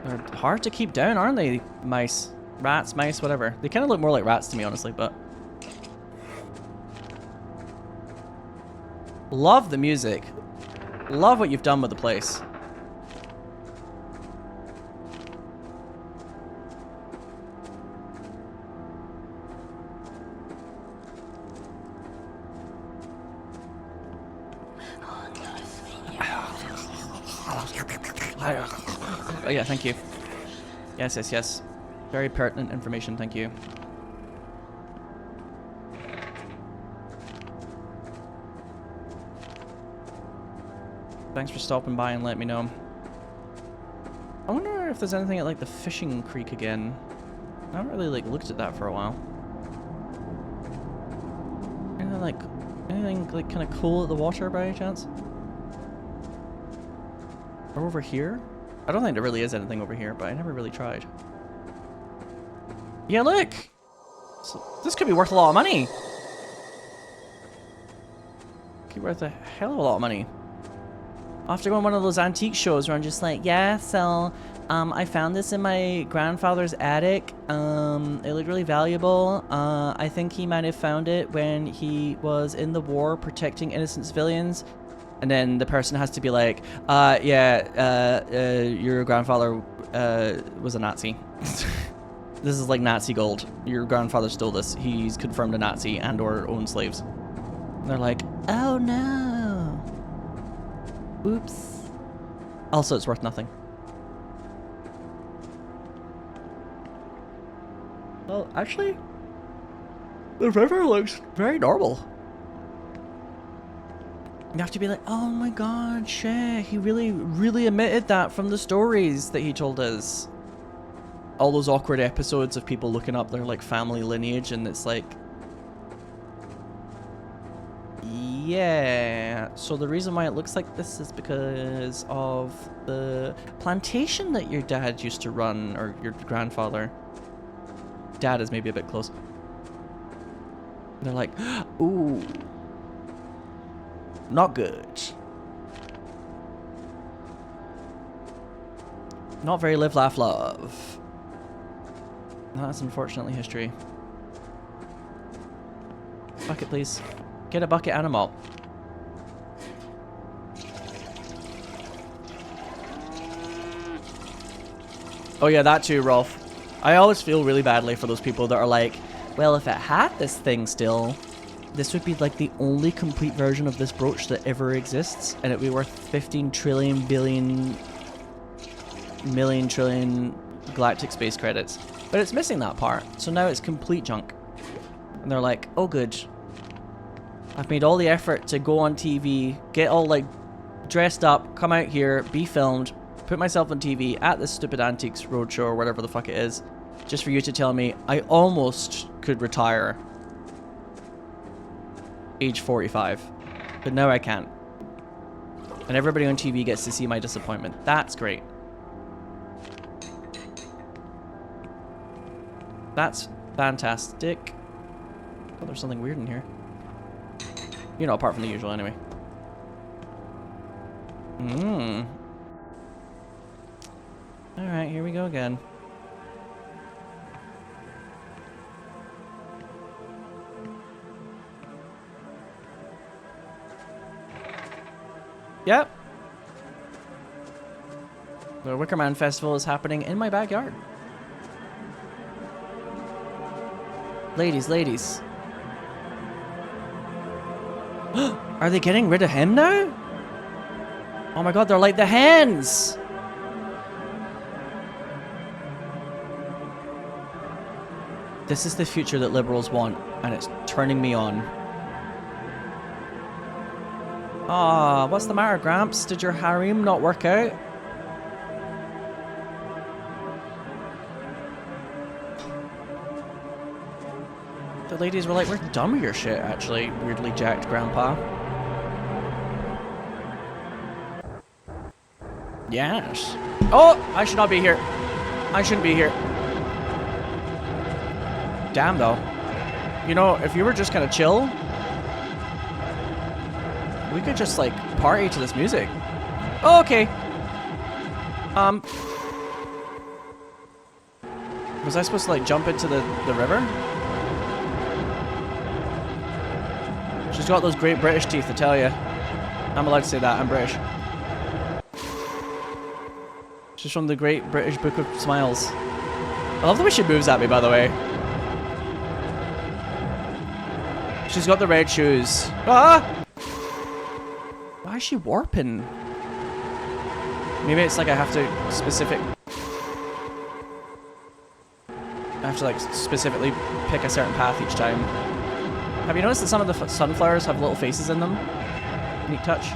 They're hard to keep down, aren't they? Mice. Rats, mice, whatever. They kind of look more like rats to me, honestly, but... Love the music. Love what you've done with the place. Oh yeah, thank you. Yes, yes, yes. Very pertinent information, thank you. Thanks for stopping by and letting me know. I wonder if there's anything at like the fishing creek again. I haven't really like looked at that for a while. Anything like kind of cool at the water by any chance? Or over here? I don't think there really is anything over here, but I never really tried. Yeah, look! So, this could be worth a lot of money! Could be worth a hell of a lot of money. After going to one of those antique shows where I'm just like, yeah, so, I found this in my grandfather's attic. It looked really valuable. I think he might have found it when he was in the war protecting innocent civilians. And then the person has to be like, your grandfather was a Nazi. This is like Nazi gold. Your grandfather stole this. He's confirmed a Nazi and or owned slaves. And they're like, oh no. Oops. Also, it's worth nothing. Well, actually, the river looks very normal. You have to be like, oh my god, shit, he really omitted that from the stories that he told us. All those awkward episodes of people looking up their like family lineage, and it's like, yeah, so the reason why it looks like this is because of the plantation that your dad used to run, or your grandfather. Dad is maybe a bit close. They're like, ooh. Not good. Not very live, laugh, love. That's unfortunately history. Bucket, please. Get a bucket and a mop. Oh yeah, that too, Rolf. I always feel really badly for those people that are like, well, if it had this thing still, this would be like the only complete version of this brooch that ever exists, and it'd be worth 15 trillion billion million trillion galactic space credits. But it's missing that part, so now it's complete junk. And they're like, oh good. I've made all the effort to go on TV, get all like dressed up, come out here, be filmed, put myself on TV at this stupid Antiques Roadshow or whatever the fuck it is, just for you to tell me I almost could retire age 45. But now I can't. And everybody on TV gets to see my disappointment. That's great. That's fantastic. Oh, there's something weird in here. You know, apart from the usual anyway. Alright, here we go again. Yep. The Wicker Man Festival is happening in my backyard. Ladies, ladies. Are they getting rid of him now? Oh my god, they're like the hens! This is the future that liberals want, and it's turning me on. Ah, what's the matter, Gramps? Did your harem not work out? The ladies were like, we're done with your shit, actually, weirdly jacked Grandpa. Yes. Oh, I should not be here. I shouldn't be here. Damn, though. You know, if you were just kind of chill, we could just, like, party to this music. Oh, okay. Was I supposed to, like, jump into the river? She's got those great British teeth, I tell you. I'm allowed to say that, I'm British. She's from the Great British Book of Smiles. I love the way she moves at me, by the way. She's got the red shoes. Ah! Why is she warping? Maybe it's like I have to like specifically pick a certain path each time. Have you noticed that some of the sunflowers have little faces in them? Neat touch.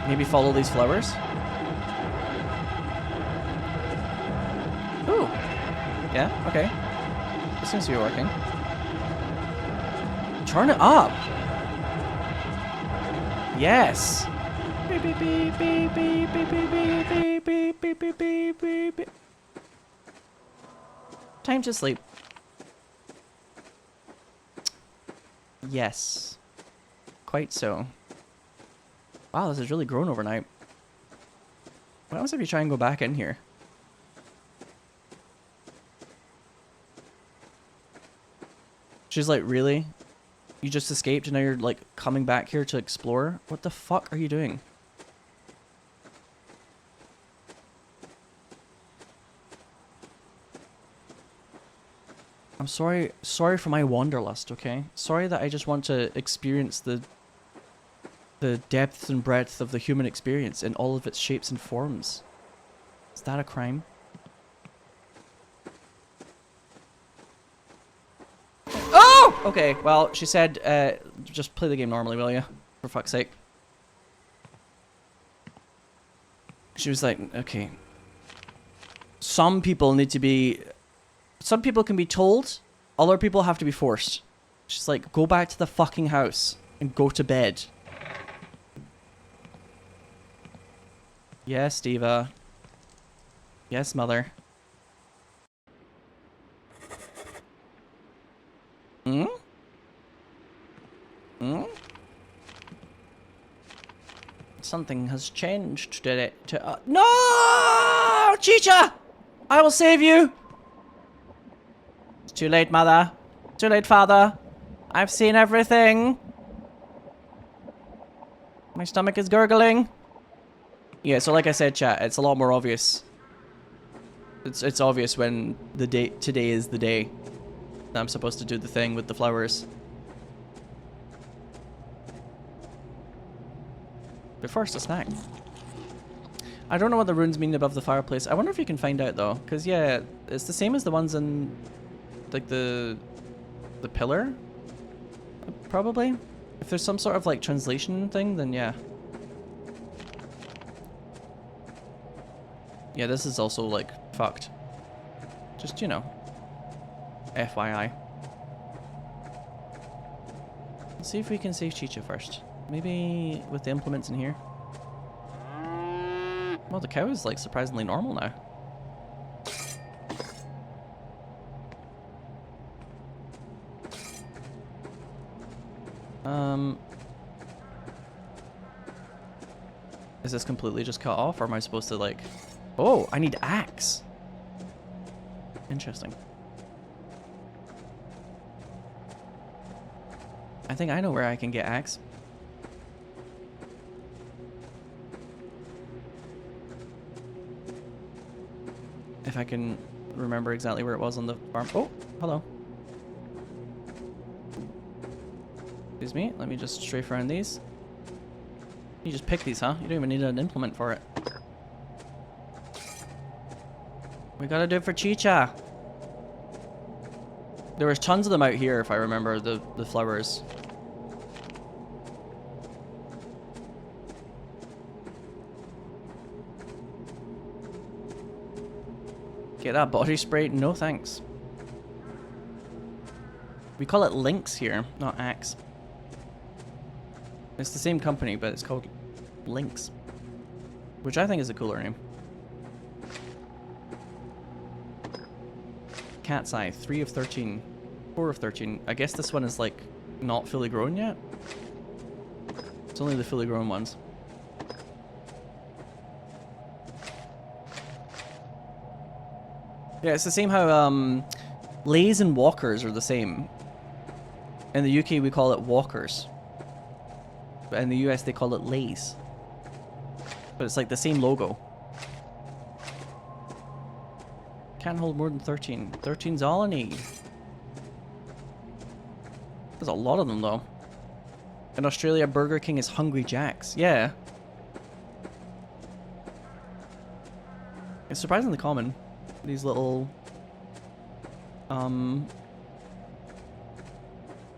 Maybe follow these flowers. Ooh. Yeah, okay. This seems to be working. Turn it up. Yes. Beep, beep, beep, beep, beep, beep, beep, beep, beep, beep, beep, beep, beep, beep. Time to sleep. Yes. Quite so. Wow, this has really grown overnight. What happens if you try and go back in here? She's like, really? You just escaped and now you're like coming back here to explore? What the fuck are you doing? I'm sorry for my wanderlust, okay? Sorry that I just want to experience the depth and breadth of the human experience in all of its shapes and forms. Is that a crime? Oh! Okay, well, she said, just play the game normally, will you? For fuck's sake. She was like, okay. Some people can be told, other people have to be forced. She's like, go back to the fucking house and go to bed. Yes, Diva. Yes, mother. Hmm? Hmm? Something has changed, did it? No! Chicha! I will save you! It's too late, mother. Too late, father. I've seen everything. My stomach is gurgling. Yeah, so like I said, chat, it's a lot more obvious. It's obvious when today is the day that I'm supposed to do the thing with the flowers. But first, a snack. I don't know what the runes mean above the fireplace. I wonder if you can find out though, because yeah, it's the same as the ones in like the pillar, probably. If there's some sort of like translation thing, then yeah. Yeah, this is also like fucked. Just, you know, FYI. Let's see if we can save Chicha first. Maybe with the implements in here. Well, the cow is like surprisingly normal now. Is this completely just cut off, or am I supposed to like... Oh, I need axe. Interesting. I think I know where I can get axe. If I can remember exactly where it was on the farm. Oh, hello. Excuse me, let me just strafe around these. You just pick these, huh? You don't even need an implement for it. We gotta do it for Chicha. There was tons of them out here, if I remember, the flowers. Get that body spray? No thanks. We call it Lynx here, not Axe. It's the same company, but it's called Lynx, which I think is a cooler name. Cat's Eye, 3 of 13, 4 of 13. I guess this one is like not fully grown yet. It's only the fully grown ones. Yeah, it's the same how lays and walkers are the same. In the UK we call it walkers. But in the US they call it lays. But it's like the same logo. Can't hold more than 13. 13's all I need. There's a lot of them though. In Australia, Burger King is Hungry Jack's. Yeah. It's surprisingly common. These little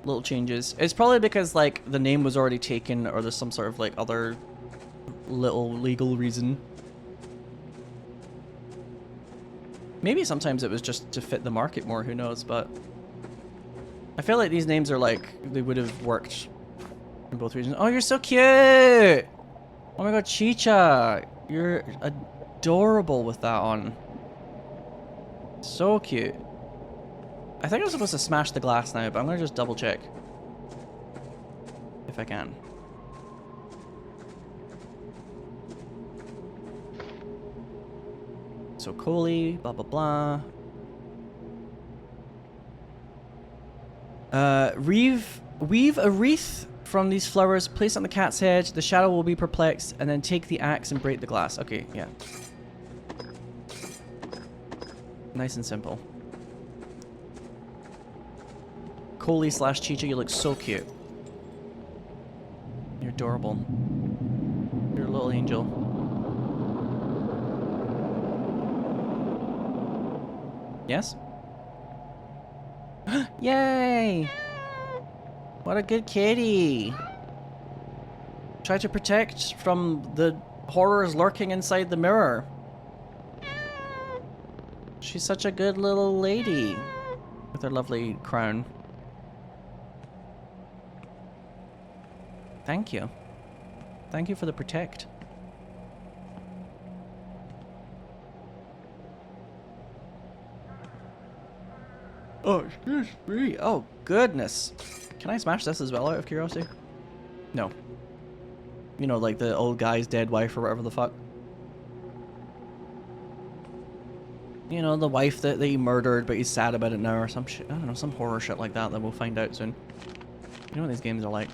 little changes. It's probably because like the name was already taken, or there's some sort of like other little legal reason. Maybe sometimes it was just to fit the market more, who knows, but I feel like these names are like they would have worked in both regions. Oh, you're so cute! Oh my god, Chicha! You're adorable with that on. So cute. I think I'm supposed to smash the glass now, but I'm gonna just double check. If I can. So Coley, blah blah blah. Weave a wreath from these flowers, place it on the cat's head, the shadow will be perplexed, and then take the axe and break the glass. Okay, yeah. Nice and simple. Coley slash Chicha, you look so cute. You're adorable. You're a little angel. Yes? Yay! What a good kitty! Try to protect from the horrors lurking inside the mirror. She's such a good little lady. With her lovely crown. Thank you. Thank you for the protect. Oh, excuse me. Oh, goodness. Can I smash this as well out of curiosity? No. You know, like the old guy's dead wife or whatever the fuck. You know, the wife that he murdered, but he's sad about it now, or some shit. I don't know, some horror shit like that we'll find out soon. You know what these games are like.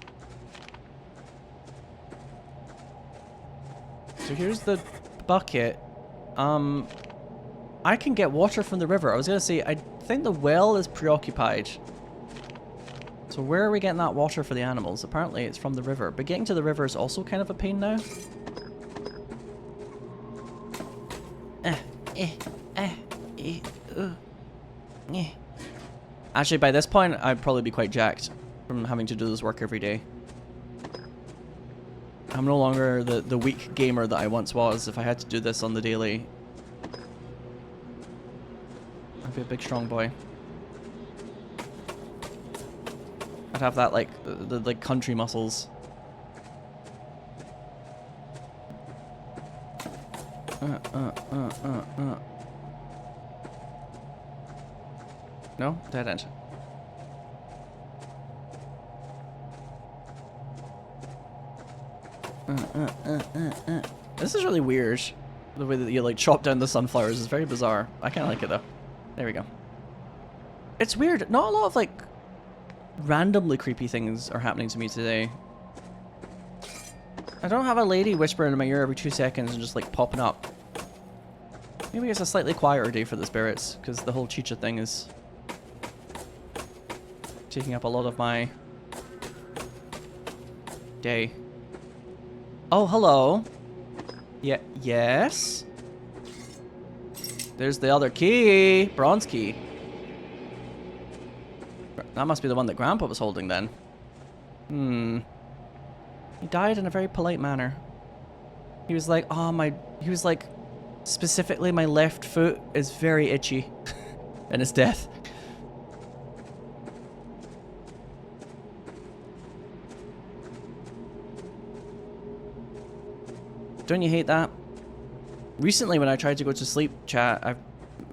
So here's the bucket. I can get water from the river. I was gonna say, I think the well is preoccupied. So where are we getting that water for the animals? Apparently it's from the river. But getting to the river is also kind of a pain now. Actually, by this point, I'd probably be quite jacked from having to do this work every day. I'm no longer the weak gamer that I once was. If I had to do this on the daily, I'd be a big strong boy. I'd have that like the like country muscles. No, dead end. This is really weird. The way that you like chop down the sunflowers is very bizarre. I kind of like it though. There we go. It's weird. Not a lot of like randomly creepy things are happening to me today. I don't have a lady whispering in my ear every 2 seconds and just like popping up. Maybe it's a slightly quieter day for the spirits because the whole chicha thing is taking up a lot of my day. Oh, hello. Yeah, yes. There's the other key. Bronze key. That must be the one that Grandpa was holding then. He died in a very polite manner. He was like, oh, he was like, specifically my left foot is very itchy. In his death. Don't you hate that? Recently when I tried to go to sleep, chat,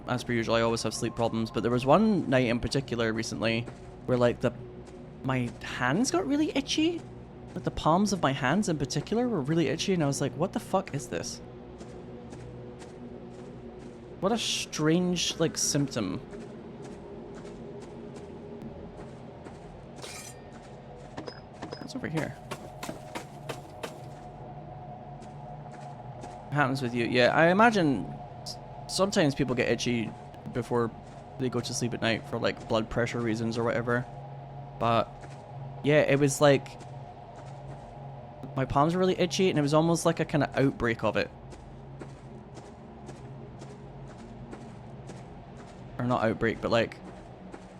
as per usual, I always have sleep problems, but there was one night in particular recently where like my hands got really itchy. Like the palms of my hands in particular were really itchy, and I was like, what the fuck is this? What a strange like symptom. What's over here? Happens with you? Yeah, I imagine sometimes people get itchy before they go to sleep at night for like blood pressure reasons or whatever. But yeah, it was like my palms were really itchy and it was almost like a kind of outbreak of it. Or not outbreak, but like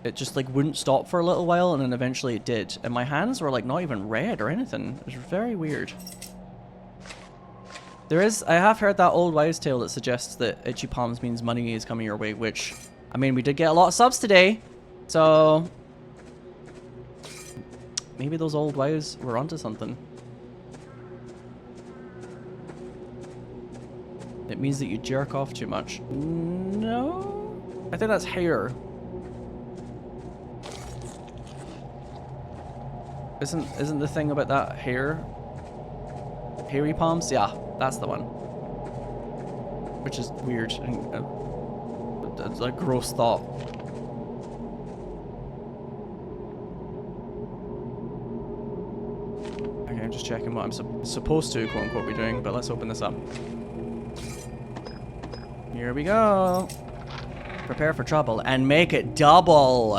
it just like wouldn't stop for a little while and then eventually it did. And my hands were like not even red or anything. It was very weird. I have heard that old wives' tale that suggests that itchy palms means money is coming your way, which, I mean, we did get a lot of subs today, so maybe those old wives were onto something. It means that you jerk off too much. No? I think that's hair. Isn't the thing about that hair? Hairy palms? Yeah, that's the one. Which is weird and it's a gross thought. Okay, I'm just checking what I'm supposed to, quote unquote, be doing, but let's open this up. Here we go. Prepare for trouble and make it double.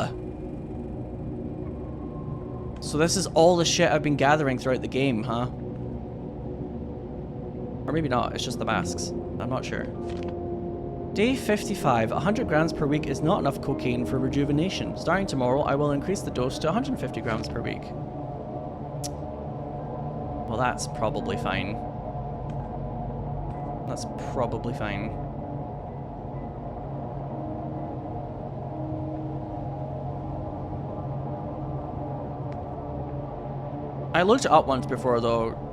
So this is all the shit I've been gathering throughout the game, huh? Or maybe not, it's just the masks. I'm not sure. Day 55. 100 grams per week is not enough cocaine for rejuvenation. Starting tomorrow, I will increase the dose to 150 grams per week. Well, that's probably fine. That's probably fine. I looked it up once before, though.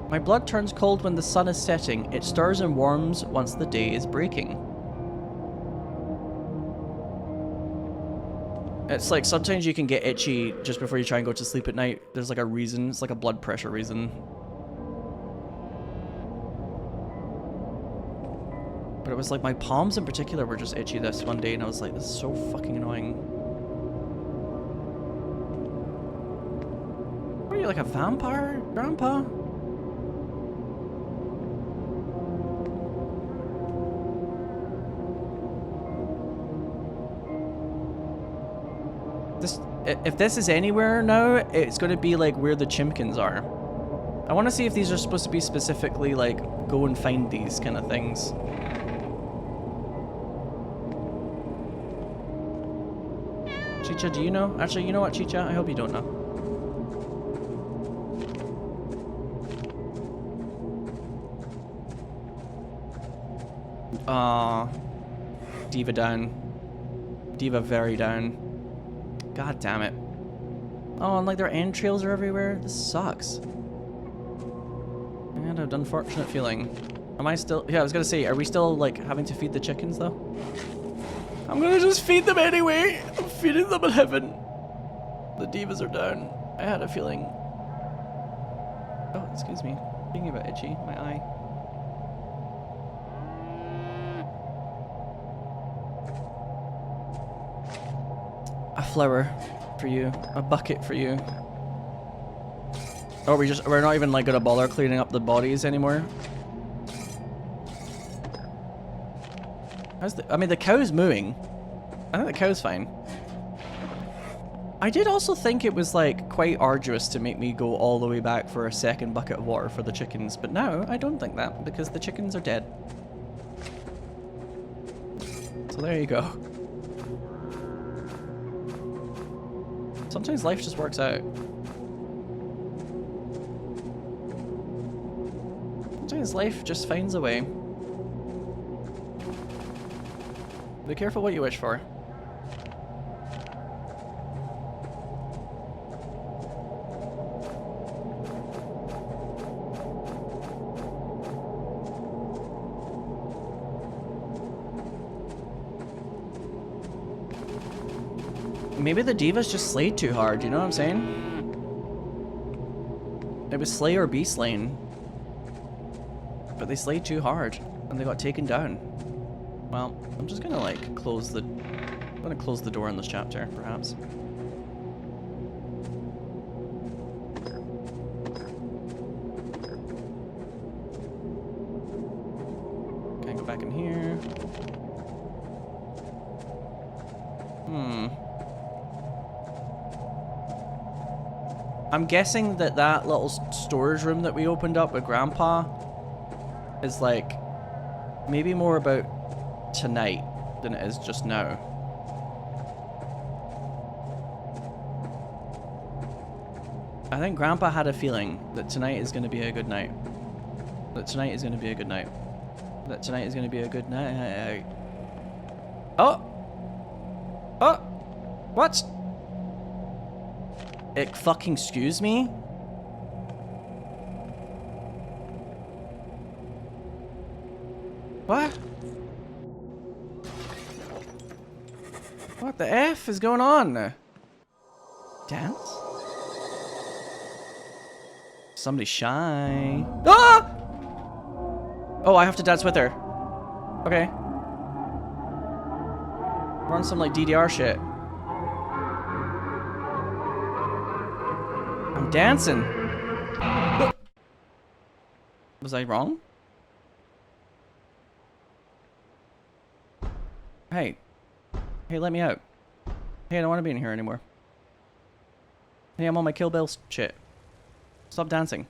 My blood turns cold when the sun is setting. It stirs and warms once the day is breaking. It's like sometimes you can get itchy just before you try and go to sleep at night. There's like a reason. It's like a blood pressure reason. But it was like my palms in particular were just itchy this one day and I was like, this is so fucking annoying. What are you, like a vampire, Grandpa? If this is anywhere now, it's going to be like where the chimkins are. I want to see if these are supposed to be specifically like go and find these kind of things. Chicha, do you know? Actually, you know what, Chicha? I hope you don't know. Aw. Diva down. Diva very down. God damn it. Oh, and like their entrails are everywhere. This sucks. I had an unfortunate feeling. Am I still... Yeah, I was gonna say, are we still like having to feed the chickens though? I'm gonna just feed them anyway. I'm feeding them in heaven. The divas are down. I had a feeling. Oh, excuse me. Being a bit itchy. My eye. A flower for you. A bucket for you. Oh, we're not even like gonna bother cleaning up the bodies anymore. I mean, the cow's mooing. I think the cow's fine. I did also think it was like quite arduous to make me go all the way back for a second bucket of water for the chickens, but now I don't think that because the chickens are dead. So there you go. Sometimes life just works out. Sometimes life just finds a way. Be careful what you wish for. Maybe the divas just slayed too hard, you know what I'm saying? It was slay or be slain. But they slayed too hard, and they got taken down. Well, I'm just gonna like close the... I'm gonna close the door in this chapter, perhaps. Can I go back in here? I'm guessing that that little storage room that we opened up with Grandpa is like maybe more about tonight than it is just now. I think Grandpa had a feeling that tonight is going to be a good night. That tonight is going to be a good night. That tonight is going to be a good night. Oh! Oh! What? Fucking excuse me? What? What the F is going on? Dance? Somebody shy. Ah! Oh, I have to dance with her. Okay. We're on some like DDR shit. I'm dancing. Was I wrong? Hey. Hey, let me out. Hey, I don't want to be in here anymore. Hey, I'm on my Kill Bill shit. Stop dancing.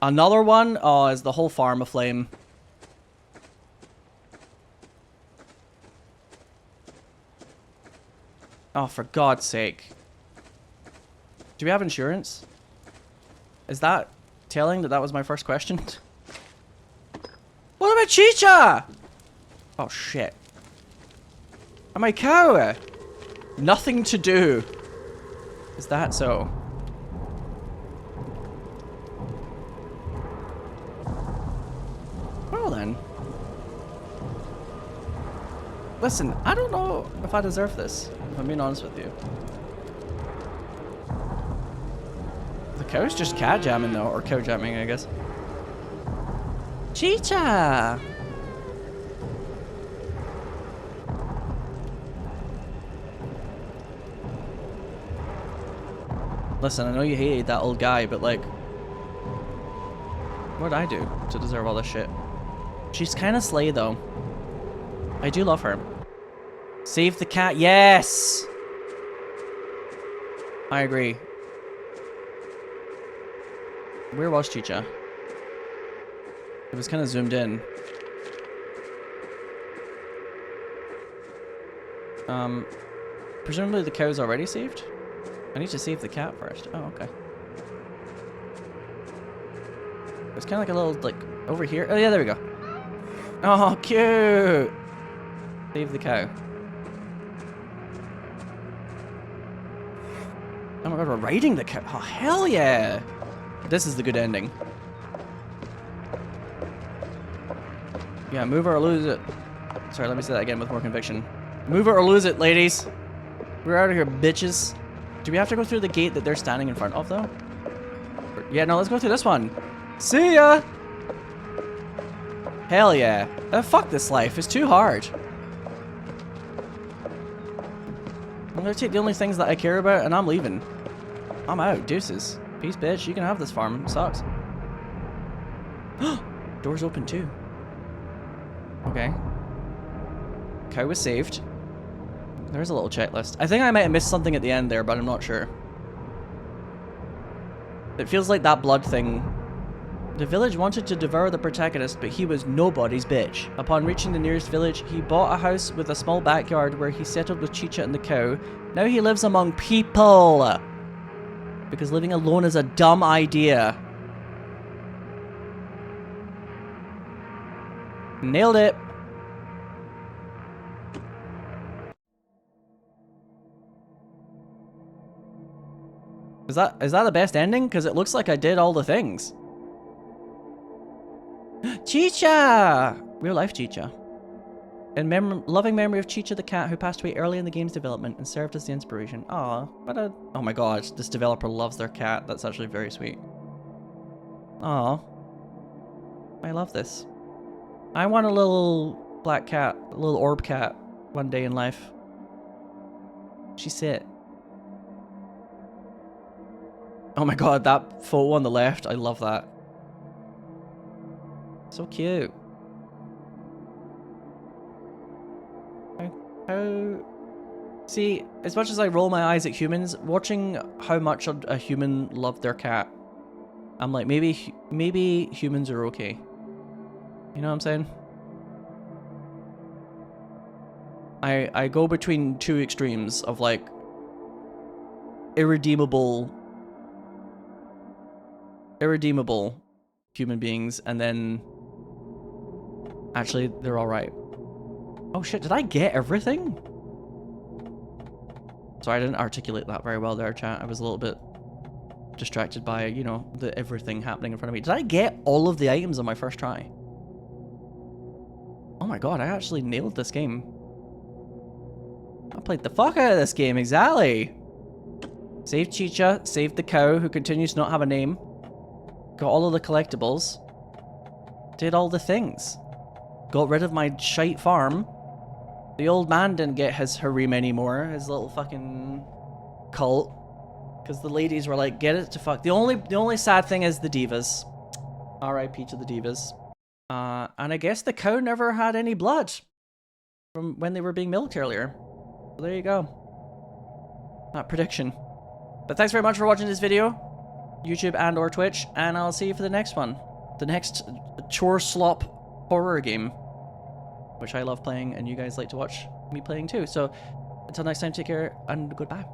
Another one? Oh, is the whole farm aflame. Oh, for God's sake. Do we have insurance? Is that telling that that was my first question? What about Chicha? Oh, shit. And my cow? Nothing to do. Is that so? Well then. Listen, I don't know if I deserve this, if I'm being honest with you. The cow's just cat jamming though, or cow jamming, I guess. Chicha! Listen, I know you hated that old guy, but like... What did I do to deserve all this shit? She's kind of slay though. I do love her. Save the cat, yes! I agree. Where was Chicha? It was kind of zoomed in. Presumably the cow's already saved? I need to save the cat first. Oh, okay. It's kind of like a little, like, over here. Oh, yeah, there we go. Oh, cute! Save the cow. Oh my god, we're riding the cow. Oh, hell yeah! This is the good ending. Yeah, move it or lose it. Sorry, let me say that again with more conviction. Move it or lose it, ladies. We're out of here, bitches. Do we have to go through the gate that they're standing in front of, though? Yeah, no, let's go through this one. See ya! Hell yeah. Fuck this life. It's too hard. I'm gonna take the only things that I care about, and I'm leaving. I'm out. Deuces. Peace, bitch. You can have this farm. It sucks. Door's open, too. Okay. Cow was saved. There's a little checklist. I think I might have missed something at the end there, but I'm not sure. It feels like that blood thing. The village wanted to devour the protagonist, but he was nobody's bitch. Upon reaching the nearest village, he bought a house with a small backyard where he settled with Chicha and the cow. Now he lives among people. Because living alone is a dumb idea. Nailed it. Is that the best ending? Because it looks like I did all the things. Chicha! Real life Chicha. In loving memory of Chicha the cat who passed away early in the game's development and served as the inspiration. Aw, what a... Oh my god, this developer loves their cat. That's actually very sweet. Aw. I love this. I want a little black cat, a little orb cat one day in life. She's it. Oh my god, that photo on the left, I love that. So cute. How... See, as much as I roll my eyes at humans, watching how much a human loved their cat, I'm like, maybe humans are okay. You know what I'm saying? I go between two extremes of like irredeemable human beings, and then actually they're all right. Oh shit, did I get everything? Sorry, I didn't articulate that very well there, chat. I was a little bit distracted by, you know, the everything happening in front of me. Did I get all of the items on my first try? Oh my god, I actually nailed this game. I played the fuck out of this game, exactly. Saved Chicha, saved the cow, who continues to not have a name. Got all of the collectibles. Did all the things. Got rid of my shite farm. The old man didn't get his harem anymore, his little fucking cult. Because the ladies were like, get it to fuck. The only sad thing is the Divas. R.I.P. to the Divas. And I guess the cow never had any blood from when they were being milked earlier. So there you go. That prediction. But thanks very much for watching this video, YouTube and or Twitch, and I'll see you for the next one. The next chore slop horror game, which I love playing and you guys like to watch me playing too. So until next time, take care and goodbye.